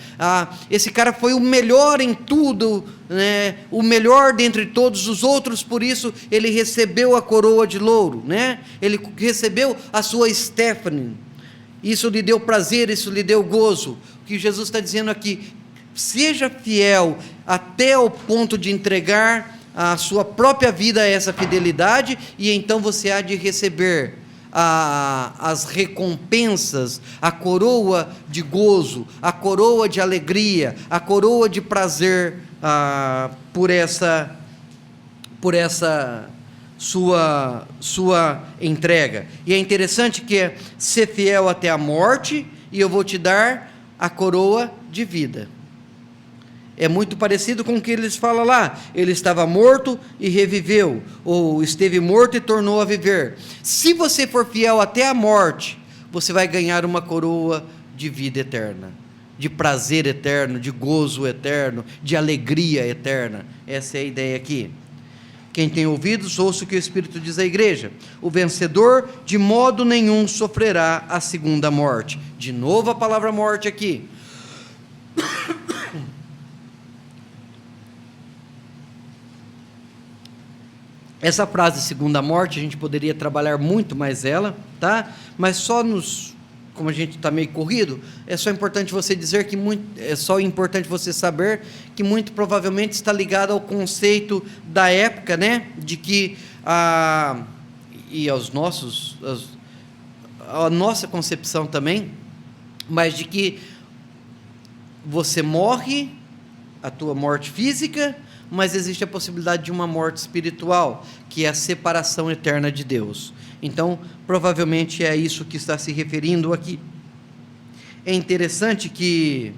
A: Esse cara foi o melhor em tudo, né? O melhor dentre todos os outros, por isso ele recebeu a coroa de louro, né? Ele recebeu a sua Stéfane. Isso lhe deu prazer, isso lhe deu gozo. O que Jesus está dizendo aqui: seja fiel até o ponto de entregar a sua própria vida a essa fidelidade, e então você há de receber as recompensas, a coroa de gozo, a coroa de alegria, a coroa de prazer por essa sua entrega. E é interessante que é ser fiel até a morte, e eu vou te dar a coroa de vida. É muito parecido com o que eles falam lá: ele estava morto e reviveu, ou esteve morto e tornou a viver. Se você for fiel até a morte, você vai ganhar uma coroa de vida eterna, de prazer eterno, de gozo eterno, de alegria eterna. Essa é a ideia aqui. Quem tem ouvidos, ouça o que o Espírito diz à igreja. O vencedor de modo nenhum sofrerá a segunda morte. De novo a palavra morte aqui. Essa frase segunda morte, a gente poderia trabalhar muito mais ela, tá? Mas só nos como a gente está meio corrido, é só importante você dizer que é só importante você saber que muito provavelmente está ligado ao conceito da época, né, de que e a nossa concepção também, mas de que você morre, a tua morte física, mas existe a possibilidade de uma morte espiritual, que é a separação eterna de Deus. Então, provavelmente é isso que está se referindo aqui. É interessante que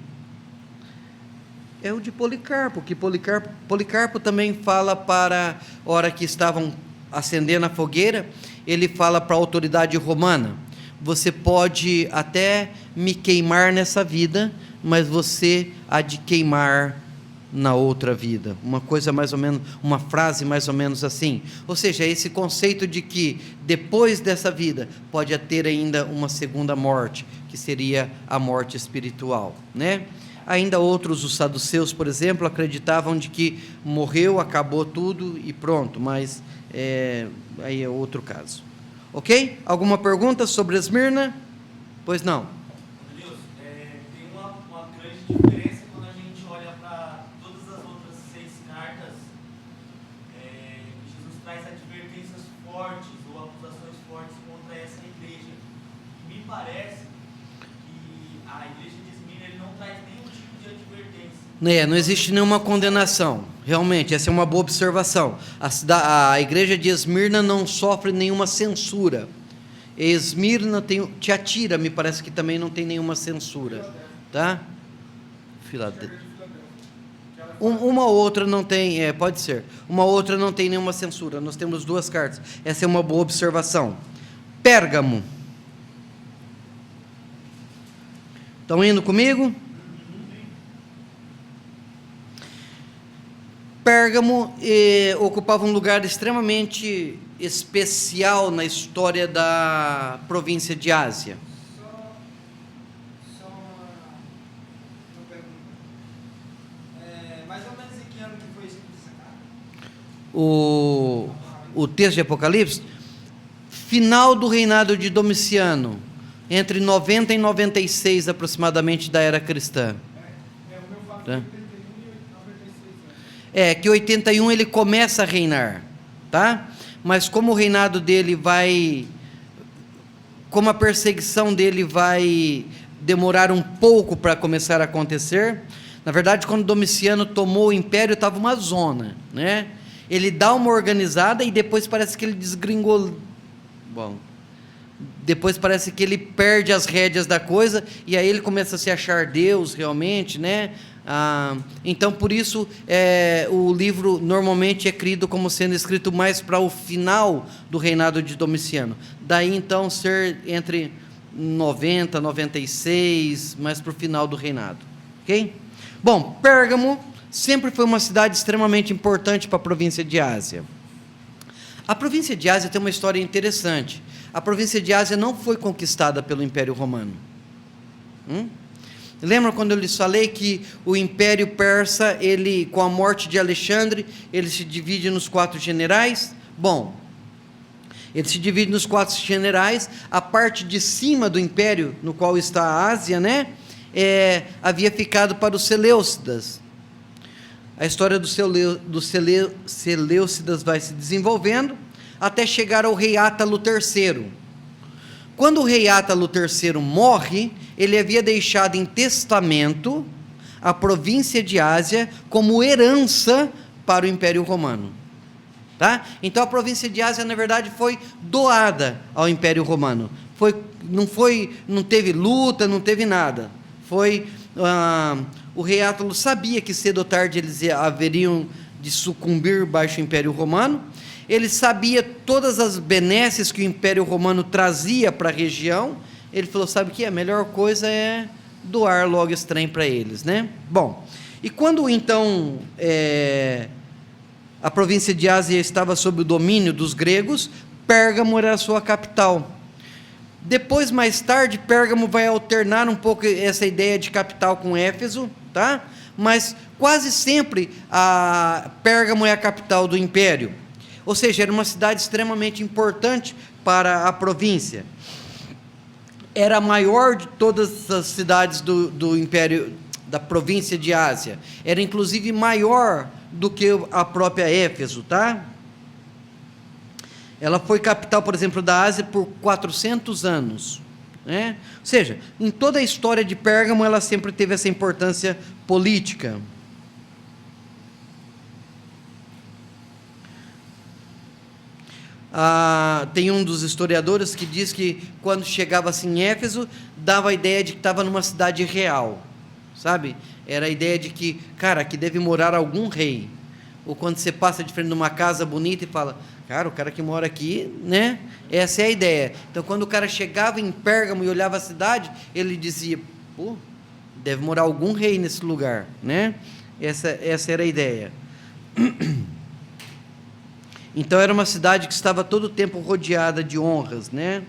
A: é o de Policarpo, que Policarpo também fala para a hora que estavam acendendo a fogueira, ele fala para a autoridade romana: você pode até me queimar nessa vida, mas você há de queimar na outra vida. Uma coisa mais ou menos, uma frase mais ou menos assim. Ou seja, esse conceito de que depois dessa vida pode ter ainda uma segunda morte, que seria a morte espiritual, né? Ainda outros, os saduceus, por exemplo, acreditavam de que morreu, acabou tudo e pronto, mas aí é outro caso. Ok? Alguma pergunta sobre Esmirna? Pois não.
C: Deus, tem uma grande diferença quando a gente olha para todas as outras 6 cartas. Jesus traz advertências fortes ou acusações fortes contra essa igreja. Me parece que a igreja de Esmirna ele não traz nenhum tipo de advertência.
A: Não existe nenhuma condenação. Realmente, essa é uma boa observação. A igreja de Esmirna não sofre nenhuma censura. Esmirna Tiatira, me parece que também não tem nenhuma censura. Tá? Filadélfia. Uma outra não tem, pode ser. Uma outra não tem nenhuma censura. Nós temos 2 cartas. Essa é uma boa observação. Pérgamo. Estão indo comigo? Pérgamo ocupava um lugar extremamente especial na história da província de Ásia.
E: Só uma pergunta. Mais ou menos em que ano que foi escrito essa carta?
A: O texto de Apocalipse, final do reinado de Domiciano, entre 90 e 96 aproximadamente da era cristã.
D: O meu fala
A: Tá?
D: 81 e 96 anos.
A: Que 81 ele começa a reinar, tá? Mas como o reinado dele como a perseguição dele vai demorar um pouco para começar a acontecer, na verdade, quando Domiciano tomou o império, estava uma zona, né? Ele dá uma organizada e depois parece que ele desgringolou. Bom, depois parece que ele perde as rédeas da coisa e aí ele começa a se achar Deus realmente, né? Então, por isso, o livro normalmente é crido como sendo escrito mais para o final do reinado de Domiciano. Daí, então, ser entre 90, 96, mais para o final do reinado. Ok? Bom, Pérgamo sempre foi uma cidade extremamente importante para a província de Ásia. A província de Ásia tem uma história interessante. A província de Ásia não foi conquistada pelo Império Romano. Lembra quando eu lhes falei que o Império Persa, com a morte de Alexandre, ele se divide nos 4 generais? Bom, ele se divide nos 4 generais. A parte de cima do Império, no qual está a Ásia, né, havia ficado para os Seleucidas. A história dos Seleucidas vai se desenvolvendo, até chegar ao rei Átalo III. Quando o rei Átalo III morre, ele havia deixado em testamento a província de Ásia como herança para o Império Romano. Tá? Então a província de Ásia, na verdade, foi doada ao Império Romano. Não teve luta, não teve nada. O rei Átalo sabia que cedo ou tarde eles haveriam de sucumbir baixo o Império Romano. Ele sabia todas as benesses que o Império Romano trazia para a região. Ele falou, sabe o que? A melhor coisa é doar logo esse trem para eles, né? Bom, e quando então a província de Ásia estava sob o domínio dos gregos, Pérgamo era a sua capital. Depois, mais tarde, Pérgamo vai alternar um pouco essa ideia de capital com Éfeso, tá? Mas quase sempre Pérgamo é a capital do império. Ou seja, era uma cidade extremamente importante para a província. era a maior de todas as cidades do Império, da província de Ásia. Era inclusive maior do que a própria Éfeso, tá? Ela foi capital, por exemplo, da Ásia por 400 anos. Né? Ou seja, em toda a história de Pérgamo, ela sempre teve essa importância política. Tem um dos historiadores que diz que quando chegava assim em Éfeso, dava a ideia de que estava numa cidade real, sabe? Era a ideia de que, cara, aqui deve morar algum rei. Ou quando você passa de frente de uma casa bonita e fala, cara, o cara que mora aqui, né? Essa é a ideia. Então, quando o cara chegava em Pérgamo e olhava a cidade, ele dizia, pô, deve morar algum rei nesse lugar, né? Essa era a ideia. Então, era uma cidade que estava todo o tempo rodeada de honras, né?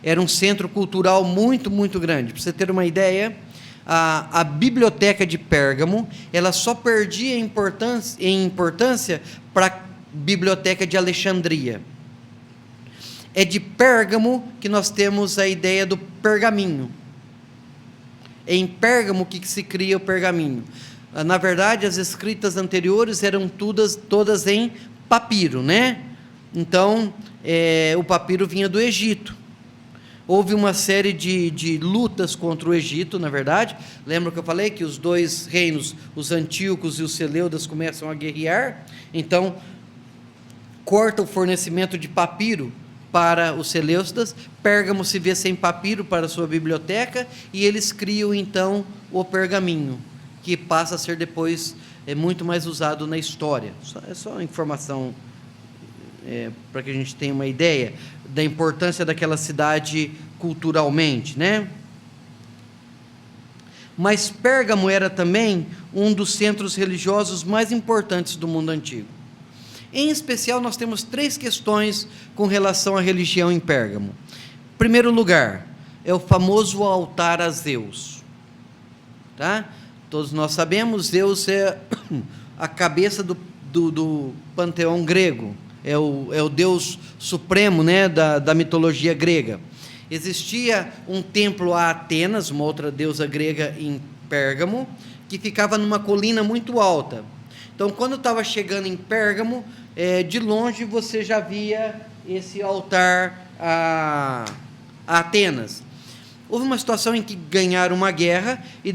A: Era um centro cultural muito, muito grande. Para você ter uma ideia, a biblioteca de Pérgamo, ela só perdia em importância para a biblioteca de Alexandria. É de Pérgamo que nós temos a ideia do pergaminho. É em Pérgamo que se cria o pergaminho. Na verdade, as escritas anteriores eram todas em papiro, né? Então, o papiro vinha do Egito. Houve uma série de lutas contra o Egito, na verdade. Lembra que eu falei que os dois reinos, os Antíocos e os Seleudas, começam a guerrear? Então, corta o fornecimento de papiro para os Seleucidas. Pérgamo se vê sem papiro para a sua biblioteca, e eles criam, então, o pergaminho, que passa a ser depois muito mais usado na história. É só informação para que a gente tenha uma ideia da importância daquela cidade culturalmente, né? Mas Pérgamo era também um dos centros religiosos mais importantes do mundo antigo. Em especial, nós temos 3 questões com relação à religião em Pérgamo. Em primeiro lugar, é o famoso altar a Zeus. Tá? Todos nós sabemos, Zeus é a cabeça do panteão grego. É o Deus supremo, né, da mitologia grega. Existia um templo a Atenas, uma outra deusa grega em Pérgamo, que ficava numa colina muito alta. Então, quando estava chegando em Pérgamo, de longe você já via esse altar a Atenas. Houve uma situação em que ganharam uma guerra e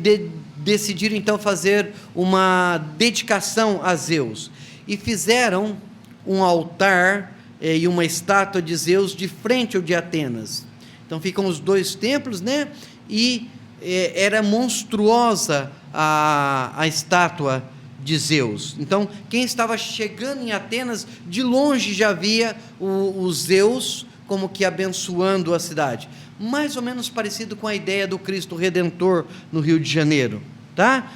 A: decidiram então fazer uma dedicação a Zeus. E fizeram um altar e uma estátua de Zeus de frente ao de Atenas. Então ficam os 2 templos, né? E era monstruosa a estátua de Zeus. Então, quem estava chegando em Atenas, de longe já via o Zeus como que abençoando a cidade. Mais ou menos parecido com a ideia do Cristo Redentor no Rio de Janeiro, tá?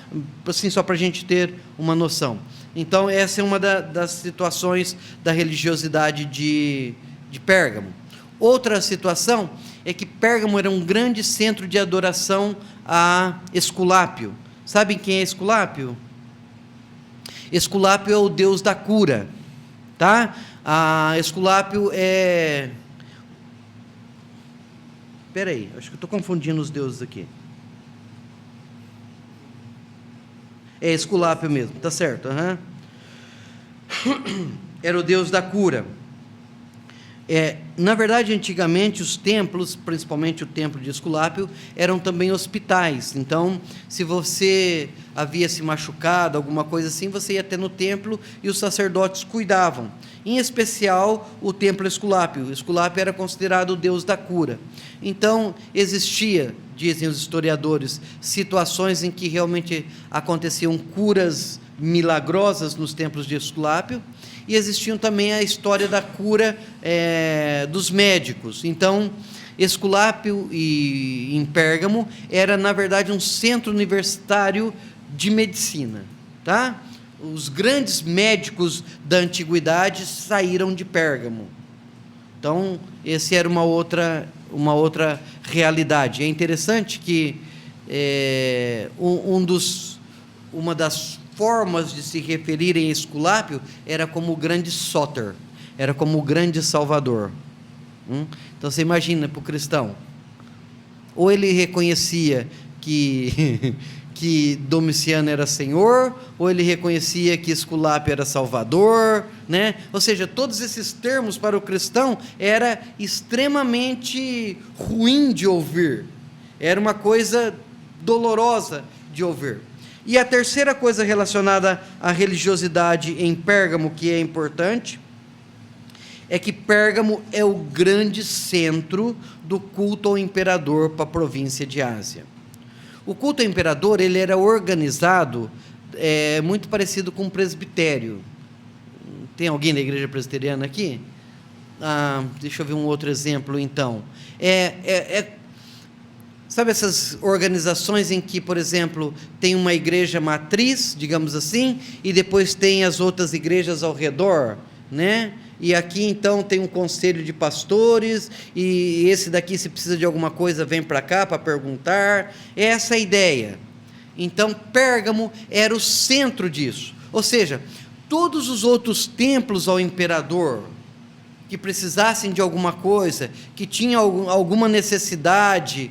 A: Assim, só para a gente ter uma noção. Então, essa é uma das situações da religiosidade de Pérgamo. Outra situação é que Pérgamo era um grande centro de adoração a Esculápio. Sabem quem é Esculápio? Esculápio é o deus da cura, tá? Esculápio é... Espera aí, acho que eu estou confundindo os deuses aqui. É Esculápio mesmo, tá certo. Uhum. Era o deus da cura. Na verdade, antigamente, os templos, principalmente o templo de Esculápio, eram também hospitais. Então, se você havia se machucado, alguma coisa assim, você ia até no templo e os sacerdotes cuidavam. Em especial, o templo Esculápio. Esculápio era considerado o deus da cura. Então, existia, dizem os historiadores, situações em que realmente aconteciam curas milagrosas nos templos de Esculápio, e existiam também a história da cura dos médicos. Então, Esculápio em Pérgamo era, na verdade, um centro universitário de medicina. Tá? Os grandes médicos da antiguidade saíram de Pérgamo. Então, essa era uma outra realidade. É interessante que uma das formas de se referirem a Esculápio era como o grande Sóter, era como o grande Salvador. Então você imagina para o cristão, ou ele reconhecia que Domiciano era Senhor, ou ele reconhecia que Esculápio era Salvador, né? Ou seja, todos esses termos para o cristão era extremamente ruim de ouvir, era uma coisa dolorosa de ouvir. E a terceira coisa relacionada à religiosidade em Pérgamo, que é importante, é que Pérgamo é o grande centro do culto ao imperador para a província de Ásia. O culto ao imperador, ele era organizado muito parecido com o presbitério. Tem alguém da igreja presbiteriana aqui? Deixa eu ver um outro exemplo, então. Sabe essas organizações em que, por exemplo, tem uma igreja matriz, digamos assim, e depois tem as outras igrejas ao redor, né? E aqui então tem um conselho de pastores, e esse daqui, se precisa de alguma coisa, vem para cá para perguntar. Essa é a ideia. Então Pérgamo era o centro disso, ou seja, todos os outros templos ao imperador que precisassem de alguma coisa, que tinham alguma necessidade,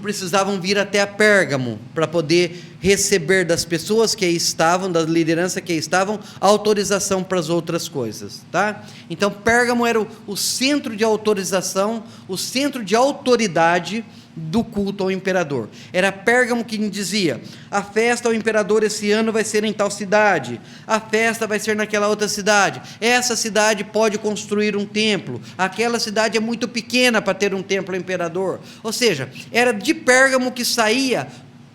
A: precisavam vir até a Pérgamo para poder receber das pessoas que aí estavam, da liderança que aí estavam, autorização para as outras coisas, tá? Então Pérgamo era o centro de autorização, o centro de autoridade do culto ao imperador. Era Pérgamo que dizia: a festa ao imperador esse ano vai ser em tal cidade, a festa vai ser naquela outra cidade, essa cidade pode construir um templo, aquela cidade é muito pequena para ter um templo ao imperador. Ou seja, era de Pérgamo que saía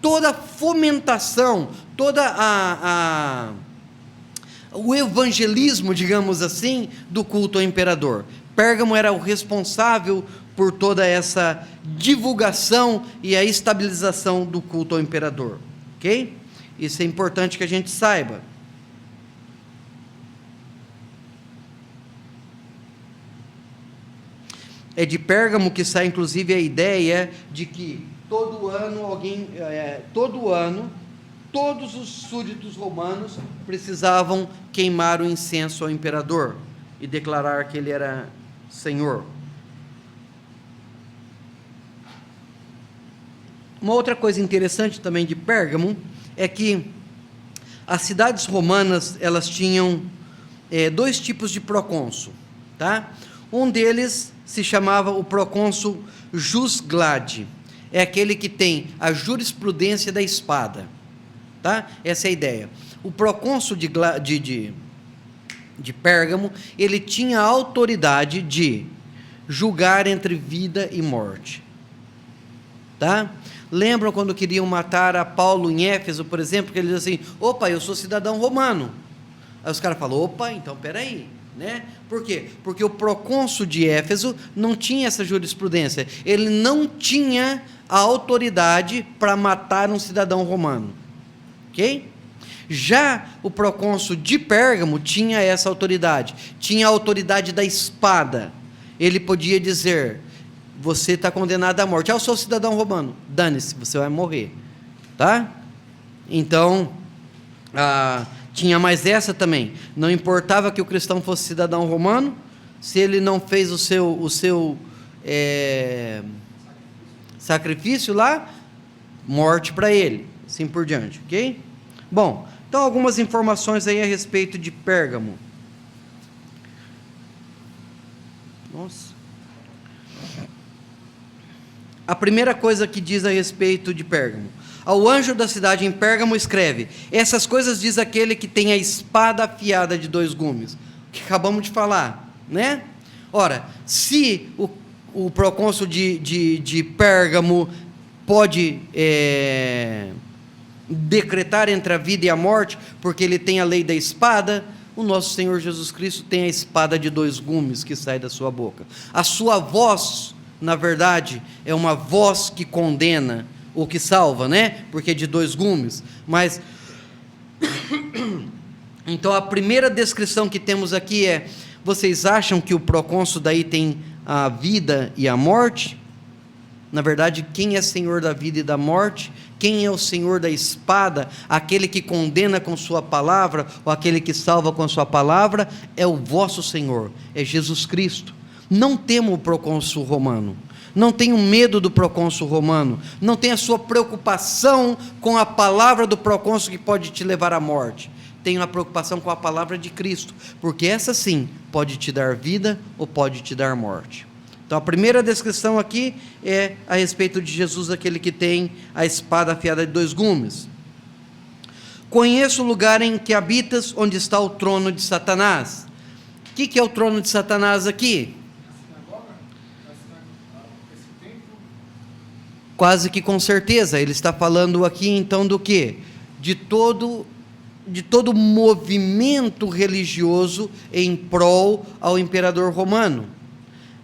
A: toda a fomentação, o evangelismo, digamos assim, do culto ao imperador. Pérgamo era o responsável por toda essa divulgação e a estabilização do culto ao imperador, ok? Isso é importante que a gente saiba. É de Pérgamo que sai, inclusive, a ideia de que todo ano, todos os súditos romanos precisavam queimar o incenso ao imperador e declarar que ele era Senhor. Uma outra coisa interessante também de Pérgamo é que as cidades romanas, elas tinham dois tipos de procônsul, tá? Um deles se chamava o procônsul jus gladi, é aquele que tem a jurisprudência da espada, tá? Essa é a ideia. O procônsul de Pérgamo, ele tinha a autoridade de julgar entre vida e morte, tá? Lembram quando queriam matar a Paulo em Éfeso, por exemplo, que ele diz assim: opa, eu sou cidadão romano. Aí os caras falam: opa, então peraí, né? Por quê? Porque o procônsul de Éfeso não tinha essa jurisprudência, ele não tinha a autoridade para matar um cidadão romano, ok? Já o procônsul de Pérgamo tinha essa autoridade, tinha a autoridade da espada. Ele podia dizer: você está condenado à morte. Eu sou cidadão romano, dane-se, você vai morrer, tá? Então, tinha mais essa também. Não importava que o cristão fosse cidadão romano, se ele não fez o seu sacrifício lá, morte para ele, assim por diante, ok? Bom, então algumas informações aí a respeito de Pérgamo. Nossa. A primeira coisa que diz a respeito de Pérgamo: ao anjo da cidade em Pérgamo escreve: essas coisas diz aquele que tem a espada afiada de 2 gumes, que acabamos de falar, né? Ora, se o procônsul de Pérgamo pode decretar entre a vida e a morte, porque ele tem a lei da espada, o nosso Senhor Jesus Cristo tem a espada de 2 gumes que sai da sua boca. A sua voz, na verdade, é uma voz que condena ou que salva, né? Porque é de 2 gumes. Mas então a primeira descrição que temos aqui é: vocês acham que o procônsul daí tem a vida e a morte? Na verdade, quem é Senhor da vida e da morte, quem é o Senhor da espada, aquele que condena com sua palavra, ou aquele que salva com sua palavra, é o vosso Senhor, é Jesus Cristo. Não temo o procônsul romano, não tenho medo do procônsul romano, não tenha sua preocupação com a palavra do procônsul que pode te levar à morte. Tenho a preocupação com a palavra de Cristo, porque essa sim pode te dar vida ou pode te dar morte. Então a primeira descrição aqui é a respeito de Jesus, aquele que tem a espada afiada de 2 gumes. Conheço o lugar em que habitas, onde está o trono de Satanás. O que é o trono de Satanás aqui? Quase que com certeza, ele está falando aqui então do quê? De todo movimento religioso em prol ao imperador romano.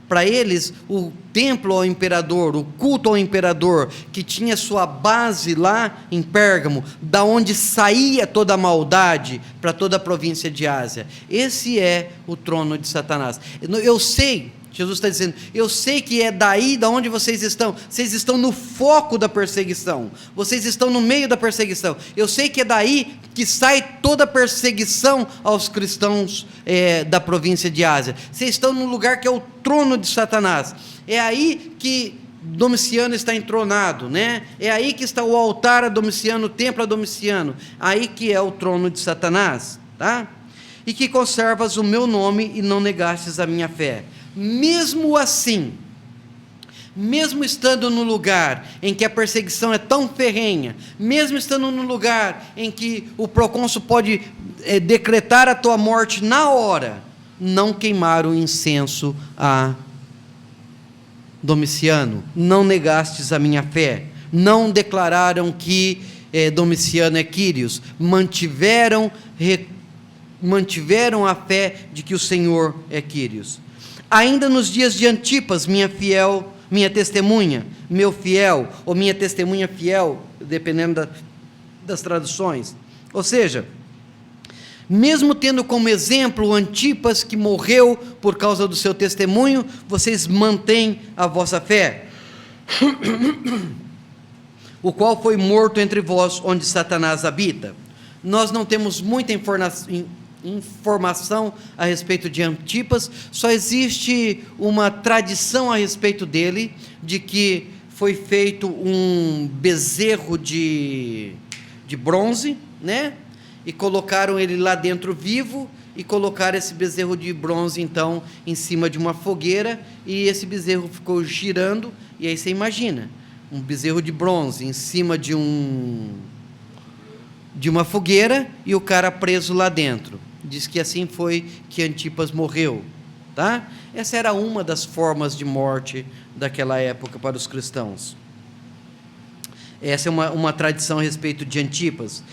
A: Para eles, o templo ao imperador, o culto ao imperador, que tinha sua base lá em Pérgamo, da onde saía toda a maldade para toda a província de Ásia. Esse é o trono de Satanás. Eu sei, Jesus está dizendo, eu sei que é daí da onde vocês estão no foco da perseguição, vocês estão no meio da perseguição, eu sei que é daí que sai toda a perseguição aos cristãos da província de Ásia, vocês estão no lugar que é o trono de Satanás, é aí que Domiciano está entronado, né? É aí que está o altar a Domiciano, o templo a Domiciano, aí que é o trono de Satanás, tá? E que conservas o meu nome e não negastes a minha fé. Mesmo assim, mesmo estando no lugar em que a perseguição é tão ferrenha, mesmo estando no lugar em que o procônsul pode decretar a tua morte na hora, não queimaram incenso a Domiciano, não negastes a minha fé, não declararam que Domiciano é Quírios, mantiveram a fé de que o Senhor é Quírios. Ainda nos dias de Antipas, minha testemunha, meu fiel, ou minha testemunha fiel, dependendo das traduções. Ou seja, mesmo tendo como exemplo Antipas, que morreu por causa do seu testemunho, vocês mantêm a vossa fé, o qual foi morto entre vós, onde Satanás habita. Nós não temos muita informação a respeito de Antipas, só existe uma tradição a respeito dele, de que foi feito um bezerro de bronze, né? E colocaram ele lá dentro vivo, e colocaram esse bezerro de bronze então em cima de uma fogueira, e esse bezerro ficou girando, e aí você imagina, um bezerro de bronze em cima de uma fogueira, e o cara preso lá dentro. Diz que assim foi que Antipas morreu, tá? Essa era uma das formas de morte daquela época para os cristãos. Essa é uma tradição a respeito de Antipas.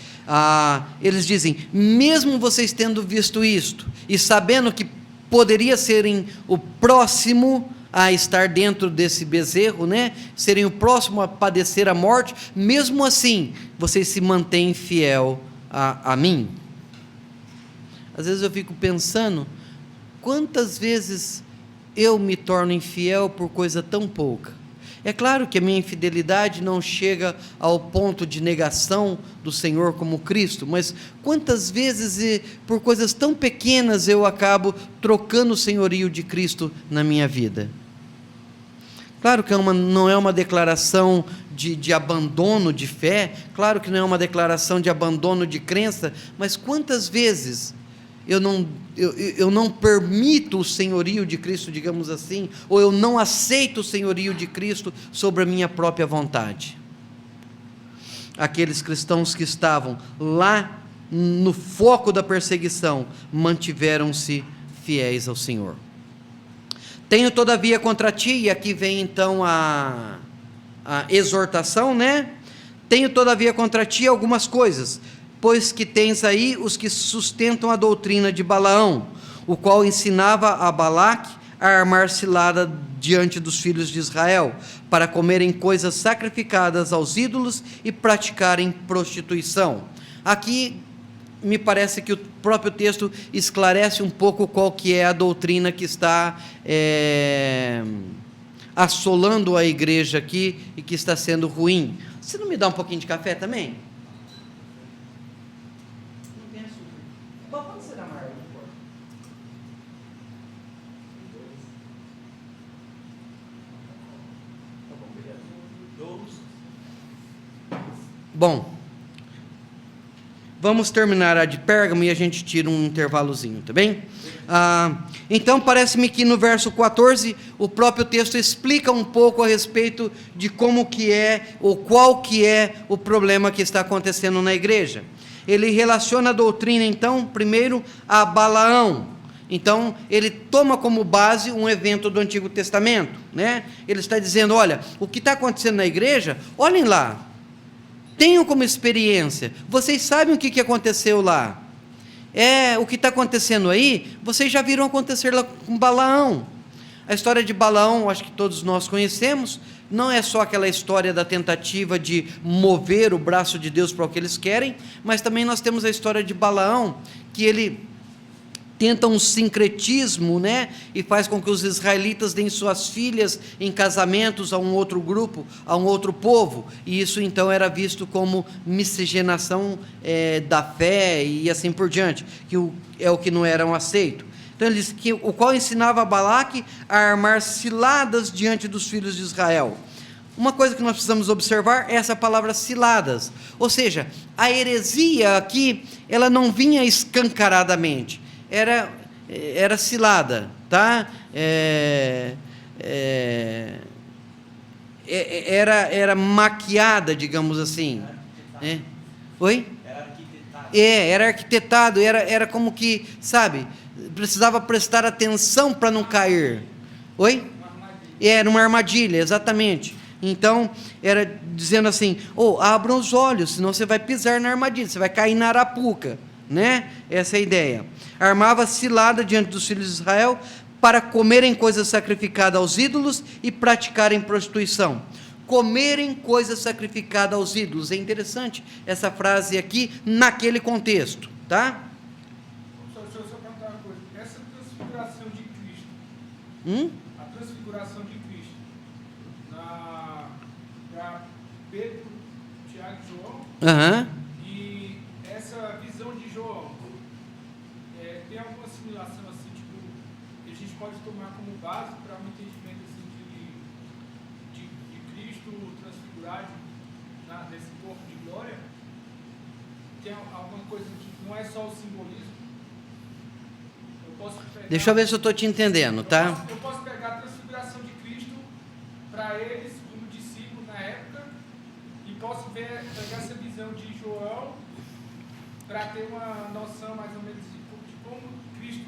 A: Eles dizem, mesmo vocês tendo visto isto, e sabendo que poderia serem o próximo a estar dentro desse bezerro, né? Serem o próximo a padecer a morte, mesmo assim, vocês se mantêm fiel a mim. Às vezes eu fico pensando, quantas vezes eu me torno infiel por coisa tão pouca? É claro que a minha infidelidade não chega ao ponto de negação do Senhor como Cristo, mas quantas vezes, por coisas tão pequenas, eu acabo trocando o senhorio de Cristo na minha vida? Claro que não é uma declaração de abandono de fé, claro que não é uma declaração de abandono de crença, mas quantas vezes eu não permito o senhorio de Cristo, digamos assim, ou eu não aceito o senhorio de Cristo sobre a minha própria vontade. Aqueles cristãos que estavam lá no foco da perseguição, mantiveram-se fiéis ao Senhor. Tenho todavia contra ti, e aqui vem então a exortação, né? Tenho todavia contra ti algumas coisas, pois que tens aí os que sustentam a doutrina de Balaão, o qual ensinava a Balaque a armar cilada diante dos filhos de Israel, para comerem coisas sacrificadas aos ídolos e praticarem prostituição. Aqui me parece que o próprio texto esclarece um pouco qual que é a doutrina que está assolando a igreja aqui e que está sendo ruim. Você não me dá um pouquinho de café também? Não tem açúcar. Pode ser amargo, não importa. Bom, vamos terminar a de Pérgamo e a gente tira um intervalozinho, tá bem? Então, parece-me que no verso 14, o próprio texto explica um pouco a respeito de como que é, ou qual que é o problema que está acontecendo na igreja. Ele relaciona a doutrina, então, primeiro a Balaão. Então, ele toma como base um evento do Antigo Testamento, né? Ele está dizendo, olha, o que está acontecendo na igreja, olhem lá, tenham como experiência, vocês sabem o que aconteceu lá. O que está acontecendo aí, vocês já viram acontecer lá com Balaão. A história de Balaão, acho que todos nós conhecemos, não é só aquela história da tentativa de mover o braço de Deus para o que eles querem, mas também nós temos a história de Balaão, que ele tenta um sincretismo, né? E faz com que os israelitas deem suas filhas em casamentos a um outro grupo, a um outro povo, e isso então era visto como miscigenação da fé e assim por diante, que é o que não era aceito. Então ele diz que o qual ensinava a Balaque a armar ciladas diante dos filhos de Israel. Uma coisa que nós precisamos observar é essa palavra ciladas, ou seja, a heresia aqui, ela não vinha escancaradamente, era cilada, tá? Era maquiada, digamos assim. Oi?
C: Era arquitetado.
A: Era arquitetado, era como que, sabe, precisava prestar atenção para não cair. Oi? Era uma armadilha, exatamente. Então, era dizendo assim, abram os olhos, senão você vai pisar na armadilha, você vai cair na arapuca, né? Essa é a ideia. Armava cilada diante dos filhos de Israel para comerem coisas sacrificadas aos ídolos e praticarem prostituição. Comerem coisas sacrificadas aos ídolos. É interessante essa frase aqui, naquele contexto, tá?
D: Deixa eu só perguntar uma coisa. Essa transfiguração de Cristo, a transfiguração de Cristo, para Pedro, Tiago e João, e essa visão de João, tem alguma assimilação assim, tipo, que a gente pode tomar como base para um entendimento assim, de Cristo transfigurado nesse corpo de glória? Tem alguma coisa que não é só o simbolismo?
A: Deixa eu ver se eu estou te entendendo, tá?
D: Eu posso pegar a transfiguração de Cristo para eles, como discípulos na época, e posso pegar essa visão de João para ter uma noção mais ou menos de como Cristo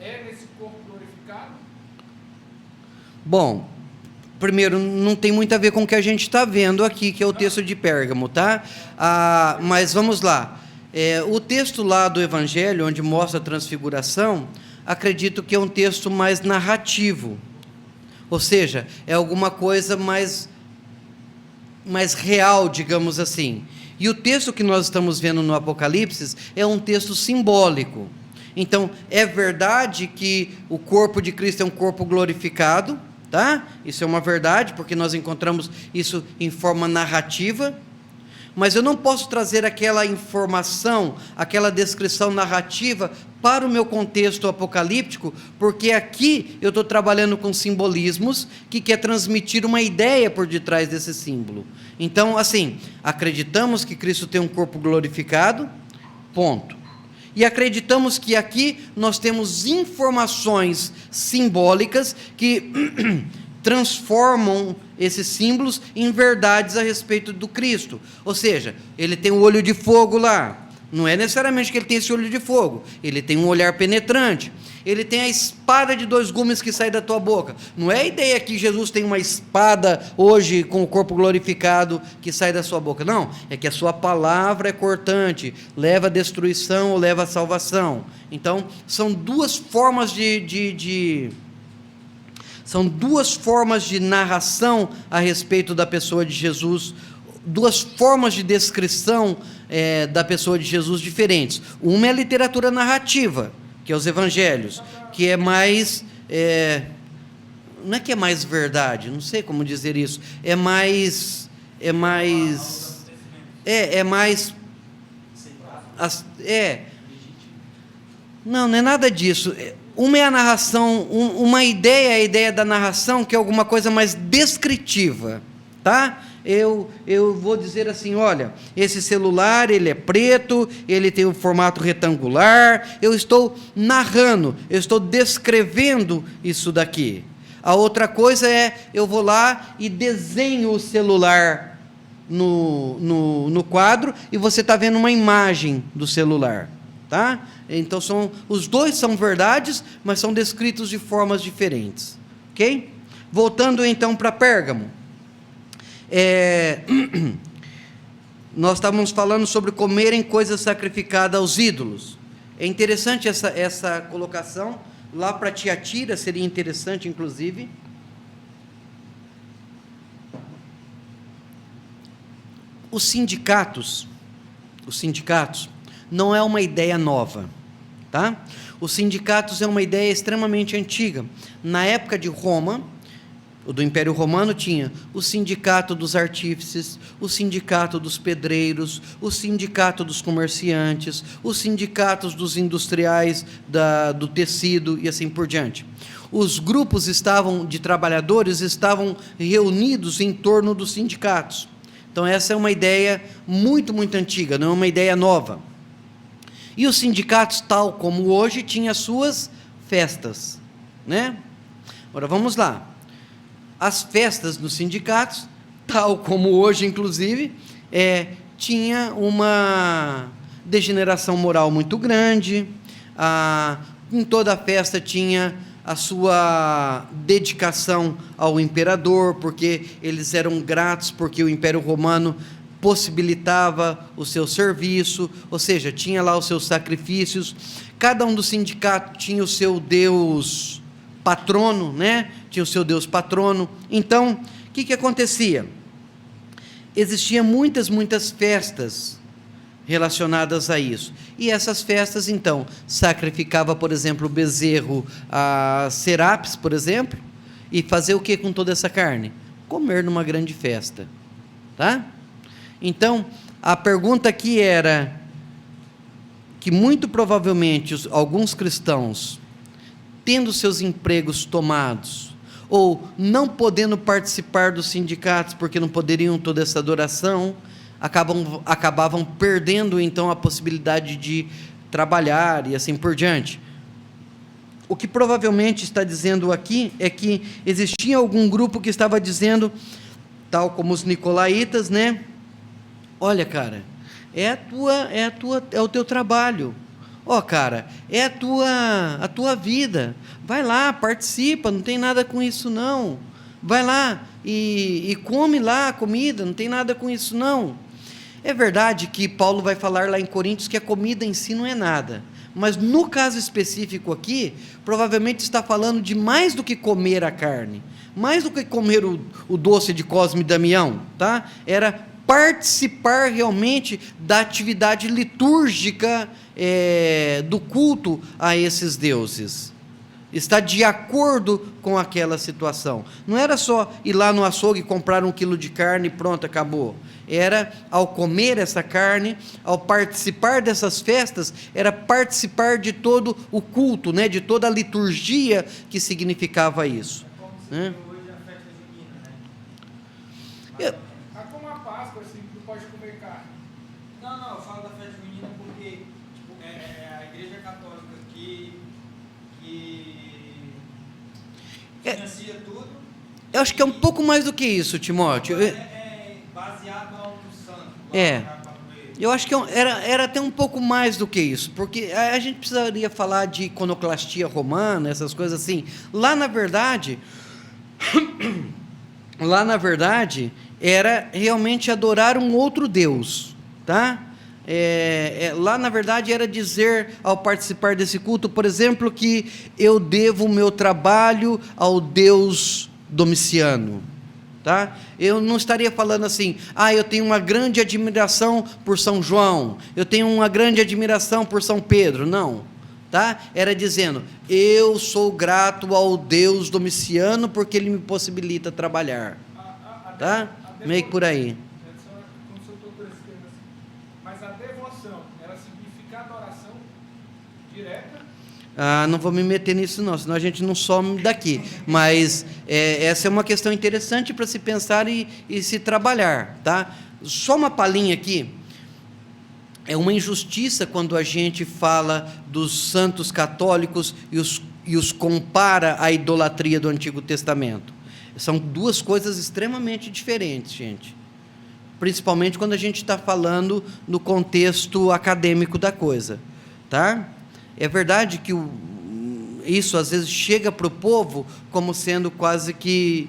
D: é nesse corpo glorificado?
A: Bom, primeiro, não tem muito a ver com o que a gente está vendo aqui, que é o texto de Pérgamo, tá? Mas vamos lá. O texto lá do Evangelho, onde mostra a transfiguração, acredito que é um texto mais narrativo, ou seja, é alguma coisa mais real, digamos assim. E o texto que nós estamos vendo no Apocalipse é um texto simbólico. Então, é verdade que o corpo de Cristo é um corpo glorificado, tá? Isso é uma verdade, porque nós encontramos isso em forma narrativa, mas eu não posso trazer aquela informação, aquela descrição narrativa para o meu contexto apocalíptico, porque aqui eu estou trabalhando com simbolismos que quer transmitir uma ideia por detrás desse símbolo. Então, assim, acreditamos que Cristo tem um corpo glorificado, ponto. E acreditamos que aqui nós temos informações simbólicas que transformam esses símbolos em verdades a respeito do Cristo. Ou seja, ele tem um olho de fogo lá. Não é necessariamente que ele tem esse olho de fogo. Ele tem um olhar penetrante. Ele tem a espada de 2 gumes que sai da tua boca. Não é a ideia que Jesus tem uma espada hoje com o corpo glorificado que sai da sua boca. Não, é que a sua palavra é cortante, leva a destruição ou leva a salvação. Então, são duas formas são duas formas de narração a respeito da pessoa de Jesus, duas formas de descrição da pessoa de Jesus diferentes. Uma é a literatura narrativa, que é os evangelhos, que é mais não é que é mais verdade, não sei como dizer isso, é mais, não é nada disso. Uma é a narração, uma ideia é a ideia da narração, que é alguma coisa mais descritiva, tá? Eu vou dizer assim, olha, esse celular, ele é preto, ele tem um formato retangular, eu estou narrando, eu estou descrevendo isso daqui. A outra coisa é, eu vou lá e desenho o celular no quadro, e você está vendo uma imagem do celular, tá? Então, os dois são verdades, mas são descritos de formas diferentes, ok? Voltando então para Pérgamo. Nós estávamos falando sobre comerem coisas sacrificadas aos ídolos. É interessante essa colocação, lá para Tiatira seria interessante, inclusive. Os sindicatos não é uma ideia nova, tá? Os sindicatos é uma ideia extremamente antiga. Na época de Roma, do Império Romano, tinha o sindicato dos artífices, o sindicato dos pedreiros, o sindicato dos comerciantes, os sindicatos dos industriais do tecido e assim por diante. Os grupos de trabalhadores estavam reunidos em torno dos sindicatos. Então, essa é uma ideia muito, muito antiga, não é uma ideia nova. E os sindicatos, tal como hoje, tinham as suas festas, né? Agora, vamos lá. As festas dos sindicatos, tal como hoje, inclusive, tinha uma degeneração moral muito grande. Em toda a festa tinha a sua dedicação ao imperador, porque eles eram gratos, porque o Império Romano possibilitava o seu serviço, ou seja, tinha lá os seus sacrifícios. Cada um dos sindicatos tinha o seu deus patrono, né? Tinha o seu deus patrono. Então, o que acontecia? Existiam muitas festas relacionadas a isso. E essas festas, então, sacrificava, por exemplo, o bezerro a Serapis, por exemplo, e fazer o que com toda essa carne? Comer numa grande festa, tá? Então, a pergunta aqui era que muito provavelmente alguns cristãos, tendo seus empregos tomados, ou não podendo participar dos sindicatos, porque não poderiam toda essa adoração, acabavam perdendo então a possibilidade de trabalhar e assim por diante. O que provavelmente está dizendo aqui é que existia algum grupo que estava dizendo, tal como os nicolaítas, né? Olha, cara, é o teu trabalho. Ó, cara, é a tua vida. Vai lá, participa, não tem nada com isso não. Vai lá e come lá a comida, não tem nada com isso não. É verdade que Paulo vai falar lá em Coríntios que a comida em si não é nada. Mas no caso específico aqui, provavelmente está falando de mais do que comer a carne, mais do que comer o doce de Cosme e Damião, tá? Era participar realmente da atividade litúrgica do culto a esses deuses. Está de acordo com aquela situação. Não era só ir lá no açougue e comprar 1 quilo de carne e pronto, acabou. Era, ao comer essa carne, ao participar dessas festas, era participar de todo o culto, né, de toda a liturgia que significava isso.
E: É como se hoje a festa junina, né?
D: Como a Páscoa, assim, não pode comer carne.
E: Não, eu falo da festa junina porque tipo, a Igreja Católica que financia tudo.
A: Eu acho que é um pouco mais do que isso, Timóteo.
E: Baseado no santo.
A: Eu acho que era até um pouco mais do que isso, porque a gente precisaria falar de iconoclastia romana, essas coisas assim. Lá na verdade, era realmente adorar um outro Deus, tá? Lá na verdade era dizer, ao participar desse culto, por exemplo, que eu devo o meu trabalho ao Deus Domiciano, tá? Eu não estaria falando assim, eu tenho uma grande admiração por São João, eu tenho uma grande admiração por São Pedro, não, tá? Era dizendo, eu sou grato ao Deus Domiciano porque ele me possibilita trabalhar, tá? Meio que por aí.
D: Mas a devoção, ela significa adoração direta?
A: Não vou me meter nisso não, senão a gente não some daqui. Mas essa é uma questão interessante para se pensar e se trabalhar, tá? Só uma palhinha aqui. É uma injustiça quando a gente fala dos santos católicos e os compara à idolatria do Antigo Testamento. São duas coisas extremamente diferentes, gente. Principalmente quando a gente está falando no contexto acadêmico da coisa, tá? É verdade que isso às vezes chega para o povo como sendo quase que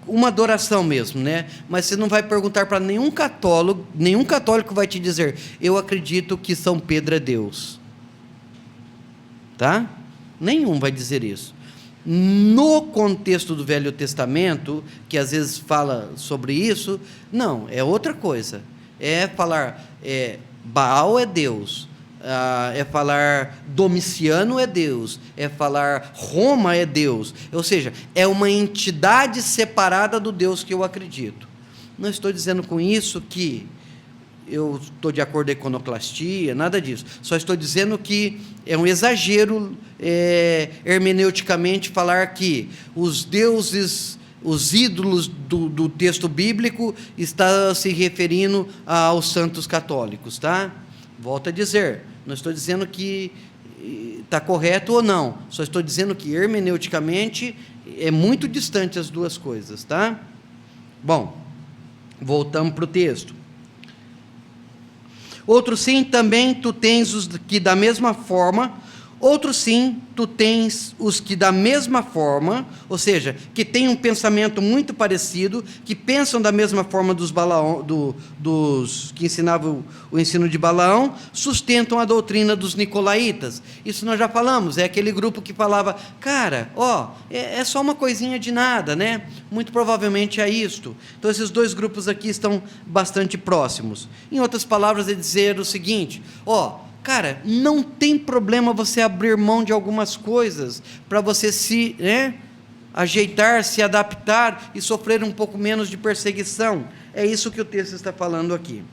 A: uma adoração mesmo, né? Mas você não vai perguntar para nenhum católico vai te dizer, eu acredito que São Pedro é Deus, tá? Nenhum vai dizer isso. No contexto do Velho Testamento, que às vezes fala sobre isso, não, é outra coisa. É falar, Baal é Deus, é falar Domiciano é Deus, é falar Roma é Deus, ou seja, é uma entidade separada do Deus que eu acredito. Não estou dizendo com isso que eu estou de acordo com a iconoclastia, nada disso, só estou dizendo que é um exagero hermeneuticamente falar que os deuses, os ídolos do texto bíblico está se referindo aos santos católicos, tá? Volto a dizer, não estou dizendo que está correto ou não, só estou dizendo que hermeneuticamente é muito distante as duas coisas, tá? Bom, voltamos para o texto. Outro sim, também tu tens os que da mesma forma, outro sim, tu tens os que da mesma forma, ou seja, que têm um pensamento muito parecido, que pensam da mesma forma dos que ensinavam o ensino de Balaão, sustentam a doutrina dos nicolaítas. Isso nós já falamos, é aquele grupo que falava, cara, é só uma coisinha de nada, né? Muito provavelmente é isto. Então esses dois grupos aqui estão bastante próximos. Em outras palavras, é dizer o seguinte, cara, não tem problema você abrir mão de algumas coisas para você se ajeitar, se adaptar e sofrer um pouco menos de perseguição. É isso que o texto está falando aqui.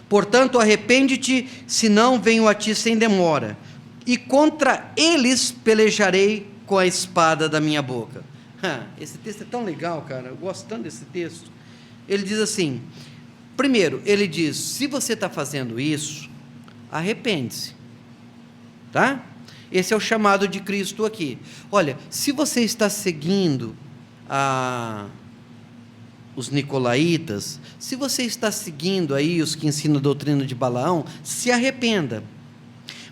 A: Portanto, arrepende-te, senão venho a ti sem demora, e contra eles pelejarei com a espada da minha boca. Esse texto é tão legal, cara, eu gosto tanto desse texto. Ele diz assim, primeiro, ele diz, se você está fazendo isso, arrepende-se, tá? Esse é o chamado de Cristo aqui. Olha, se você está seguindo os nicolaítas, se você está seguindo aí os que ensinam a doutrina de Balaão, se arrependa.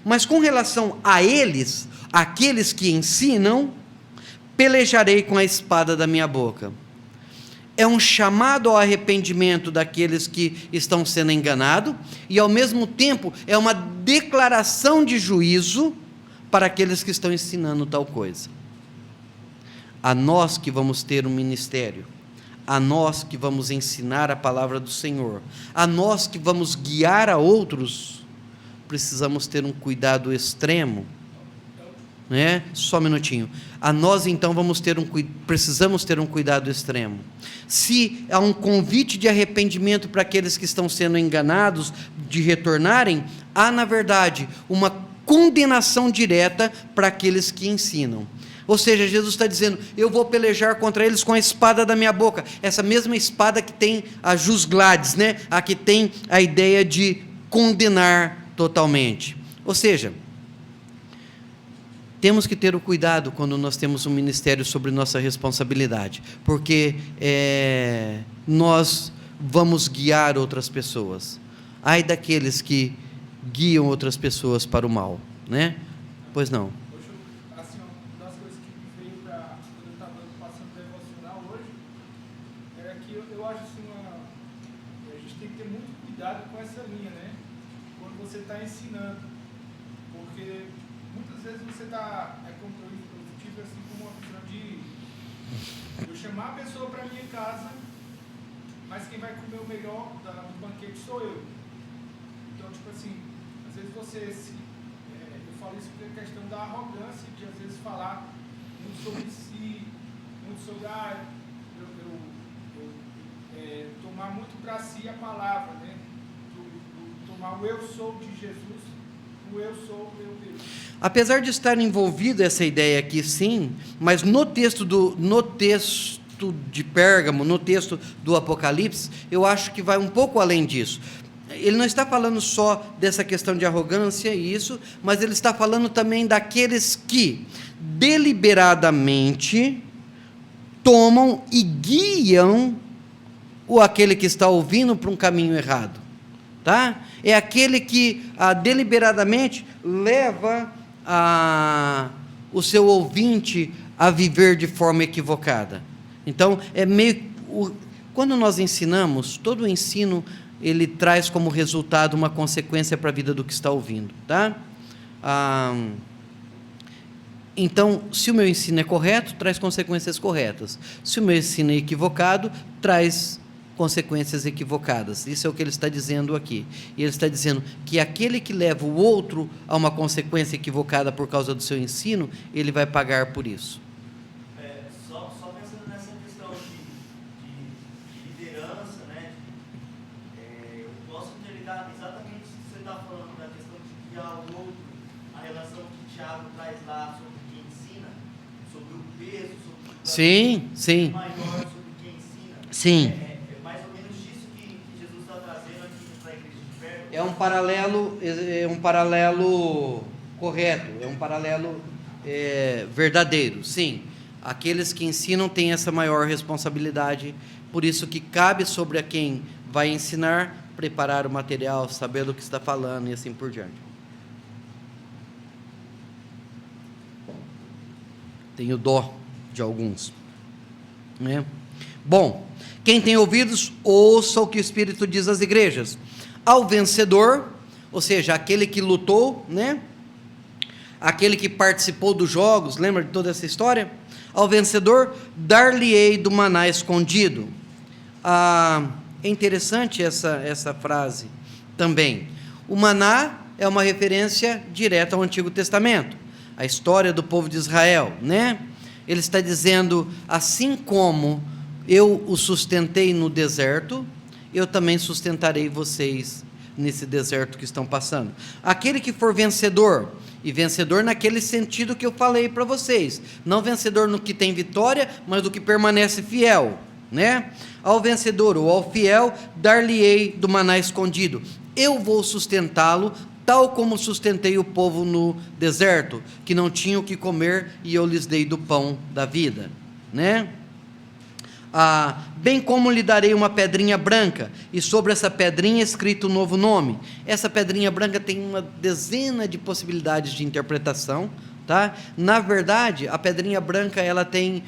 A: Mas com relação a eles, aqueles que ensinam, pelejarei com a espada da minha boca. É um chamado ao arrependimento daqueles que estão sendo enganados e, ao mesmo tempo, é uma declaração de juízo para aqueles que estão ensinando tal coisa. A nós que vamos ter um ministério, a nós que vamos ensinar a palavra do Senhor, a nós que vamos guiar a outros, precisamos ter um cuidado extremo, né? Só um minutinho. A nós então precisamos ter um cuidado extremo. Se há um convite de arrependimento para aqueles que estão sendo enganados de retornarem, há na verdade uma condenação direta para aqueles que ensinam. Ou seja, Jesus está dizendo, eu vou pelejar contra eles com a espada da minha boca, essa mesma espada que tem a jus glades, né? A que tem a ideia de condenar totalmente. Ou seja, temos que ter o cuidado quando nós temos um ministério sobre nossa responsabilidade, porque nós vamos guiar outras pessoas. Ai daqueles que guiam outras pessoas para o mal, né? Pois não.
D: Assim, uma das coisas que me veio quando eu estava passando devocional hoje, era que eu acho assim, a gente tem que ter muito cuidado com essa linha, né? Quando você está ensinando, porque muitas vezes você está, eu tive assim como uma visão de eu chamar a pessoa para minha casa, mas quem vai comer o melhor do banquete sou eu. Então, tipo assim, às vezes eu falo isso por questão da arrogância, de às vezes falar muito sobre si, muito sobre, tomar muito para si a palavra, né? Tomar o eu sou de Jesus, o eu sou meu Deus.
A: Apesar de estar envolvida essa ideia aqui, sim, mas no texto de Pérgamo, no texto do Apocalipse, eu acho que vai um pouco além disso. Ele não está falando só dessa questão de arrogância e isso, mas ele está falando também daqueles que deliberadamente tomam e guiam aquele que está ouvindo para um caminho errado, tá? É aquele que deliberadamente leva o seu ouvinte a viver de forma equivocada. Então, quando nós ensinamos, todo o ensino, ele traz como resultado uma consequência para a vida do que está ouvindo, tá? Então, se o meu ensino é correto, traz consequências corretas. Se o meu ensino é equivocado, traz consequências equivocadas. Isso é o que ele está dizendo aqui. E ele está dizendo que aquele que leva o outro a uma consequência equivocada por causa do seu ensino, ele vai pagar por isso.
C: Só pensando nessa questão de liderança, né? Eu posso interligar exatamente o que você está falando, da questão de guiar o outro, a relação que Tiago traz lá sobre quem ensina, sobre o peso, sobre o
A: Sim.
C: maior, sobre quem ensina.
A: Sim.
C: É mais ou menos isso que Jesus está trazendo aqui para a igreja de Pérgamo.
A: É um paralelo correto, é um paralelo verdadeiro, sim. Aqueles que ensinam têm essa maior responsabilidade, por isso que cabe sobre a quem vai ensinar, preparar o material, saber do que está falando e assim por diante. Tenho dó de alguns, né? Bom, quem tem ouvidos, ouça o que o Espírito diz às igrejas. Ao vencedor, ou seja, aquele que lutou, né? Aquele que participou dos jogos, lembra de toda essa história? Ao vencedor, dar-lhe-ei do maná escondido. É interessante essa frase também. O maná é uma referência direta ao Antigo Testamento, a história do povo de Israel, né? Ele está dizendo, assim como eu o sustentei no deserto, eu também sustentarei vocês nesse deserto que estão passando. Aquele que for vencedor, e vencedor naquele sentido que eu falei para vocês, não vencedor no que tem vitória, mas do que permanece fiel, né? Ao vencedor ou ao fiel, dar-lhe-ei do maná escondido. Eu vou sustentá-lo, tal como sustentei o povo no deserto, que não tinham o que comer, e eu lhes dei do pão da vida, né? Bem como lhe darei uma pedrinha branca, e sobre essa pedrinha escrito um novo nome. Essa pedrinha branca tem uma dezena de possibilidades de interpretação, tá? Na verdade, a pedrinha branca, ela tem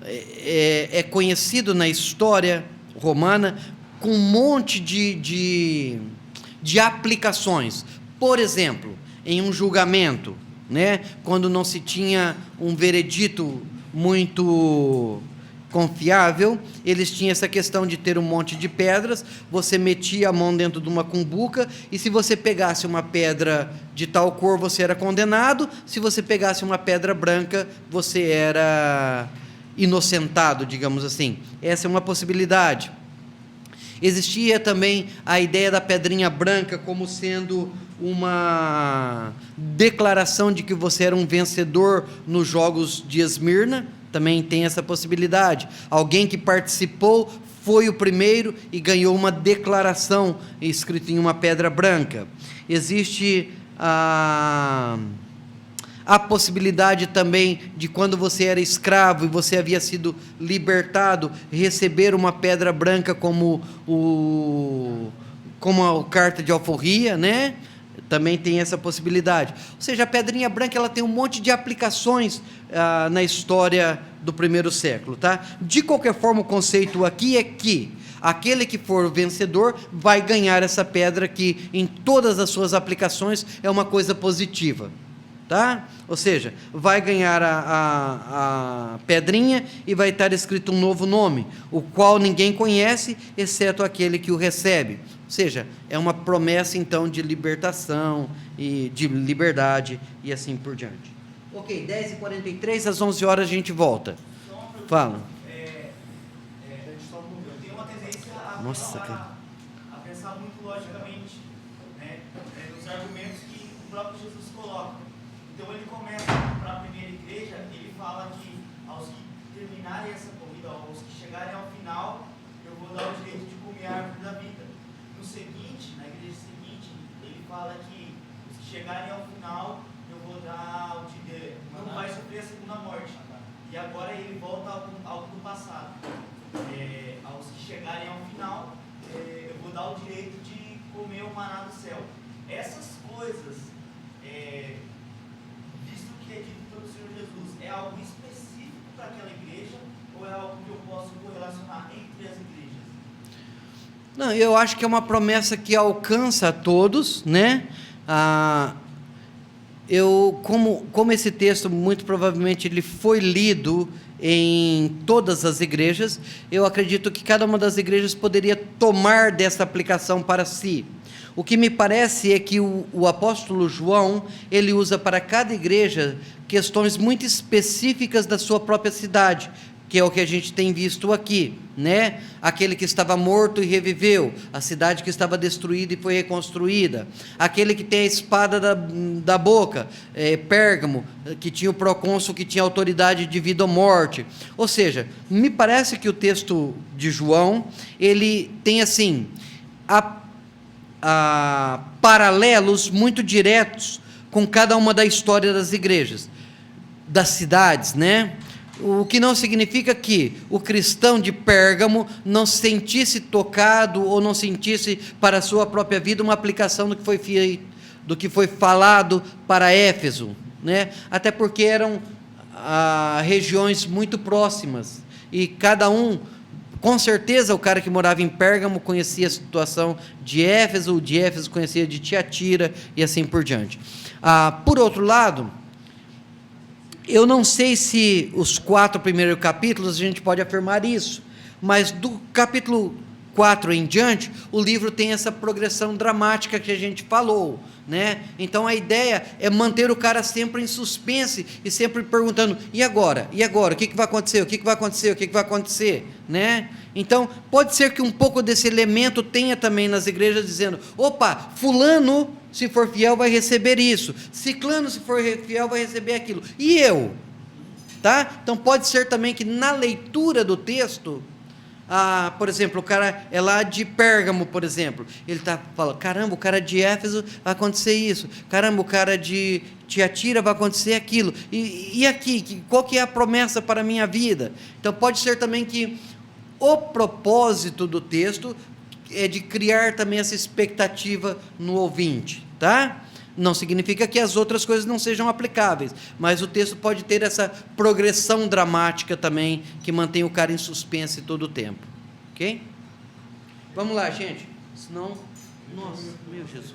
A: é conhecido na história romana com um monte de aplicações. Por exemplo, em um julgamento, né? Quando não se tinha um veredito muito confiável, eles tinham essa questão de ter um monte de pedras, você metia a mão dentro de uma cumbuca, e se você pegasse uma pedra de tal cor, você era condenado, se você pegasse uma pedra branca, você era inocentado, digamos assim. Essa é uma possibilidade. Existia também a ideia da pedrinha branca como sendo uma declaração de que você era um vencedor nos Jogos de Esmirna, também tem essa possibilidade. Alguém que participou foi o primeiro e ganhou uma declaração escrita em uma pedra branca. Existe a possibilidade também de quando você era escravo e você havia sido libertado, receber uma pedra branca como a carta de alforria, né? Também tem essa possibilidade. Ou seja, a pedrinha branca, ela tem um monte de aplicações na história do primeiro século, tá? De qualquer forma, o conceito aqui é que aquele que for vencedor vai ganhar essa pedra, que em todas as suas aplicações é uma coisa positiva, tá? Ou seja, vai ganhar a pedrinha e vai estar escrito um novo nome, o qual ninguém conhece, exceto aquele que o recebe. Ou seja, é uma promessa, então, de libertação e de liberdade e assim por diante. Ok, 10h43, às 11 horas a gente volta. Fala.
C: Eu tenho uma tendência
A: Nossa, cara.
C: a pensar muito logicamente, né, nos argumentos que o próprio Jesus coloca. Então ele começa para a primeira igreja, ele fala que aos que terminarem essa corrida, aos que chegarem ao final, eu vou dar o direito de comer a árvore da vida. No seguinte, na igreja seguinte, ele fala que os que chegarem ao final, eu vou dar o direito, não vai sofrer a segunda morte. E agora ele volta ao do passado. Aos que chegarem ao final, eu vou dar o direito de comer o maná do céu. Essas coisas, visto que é dito pelo Senhor Jesus, é algo específico para aquela igreja ou é algo que eu posso correlacionar entre as igrejas?
A: Não, eu acho que é uma promessa que alcança a todos, né? Como esse texto, muito provavelmente, ele foi lido em todas as igrejas, eu acredito que cada uma das igrejas poderia tomar dessa aplicação para si. O que me parece é que o apóstolo João, ele usa para cada igreja questões muito específicas da sua própria cidade, que é o que a gente tem visto aqui, né? Aquele que estava morto e reviveu, a cidade que estava destruída e foi reconstruída, aquele que tem a espada da boca, Pérgamo, que tinha o procônsul que tinha autoridade de vida ou morte. Ou seja, me parece que o texto de João, ele tem assim, paralelos muito diretos com cada uma da história das igrejas, das cidades, né? O que não significa que o cristão de Pérgamo não se sentisse tocado ou não sentisse para a sua própria vida uma aplicação do que foi falado para Éfeso, né? Até porque eram regiões muito próximas e cada um, com certeza, o cara que morava em Pérgamo conhecia a situação de Éfeso, o de Éfeso conhecia de Tiatira e assim por diante. Por outro lado, eu não sei se os 4 primeiros capítulos a gente pode afirmar isso, mas do capítulo 4 em diante, o livro tem essa progressão dramática que a gente falou, né? Então a ideia é manter o cara sempre em suspense e sempre perguntando, e agora? E agora? O que vai acontecer? O que vai acontecer? O que vai acontecer? Né? Então, pode ser que um pouco desse elemento tenha também nas igrejas dizendo, opa, fulano, se for fiel, vai receber isso, ciclano, se for fiel, vai receber aquilo, e eu? Tá? Então, pode ser também que na leitura do texto, por exemplo, o cara é lá de Pérgamo, por exemplo, ele está falando, caramba, o cara de Éfeso vai acontecer isso, caramba, o cara de Tiatira vai acontecer aquilo, e aqui, qual que é a promessa para a minha vida? Então, pode ser também que o propósito do texto é de criar também essa expectativa no ouvinte, tá? Não significa que as outras coisas não sejam aplicáveis, mas o texto pode ter essa progressão dramática também, que mantém o cara em suspense todo o tempo, ok? Vamos lá, gente, senão, nossa, meu Jesus.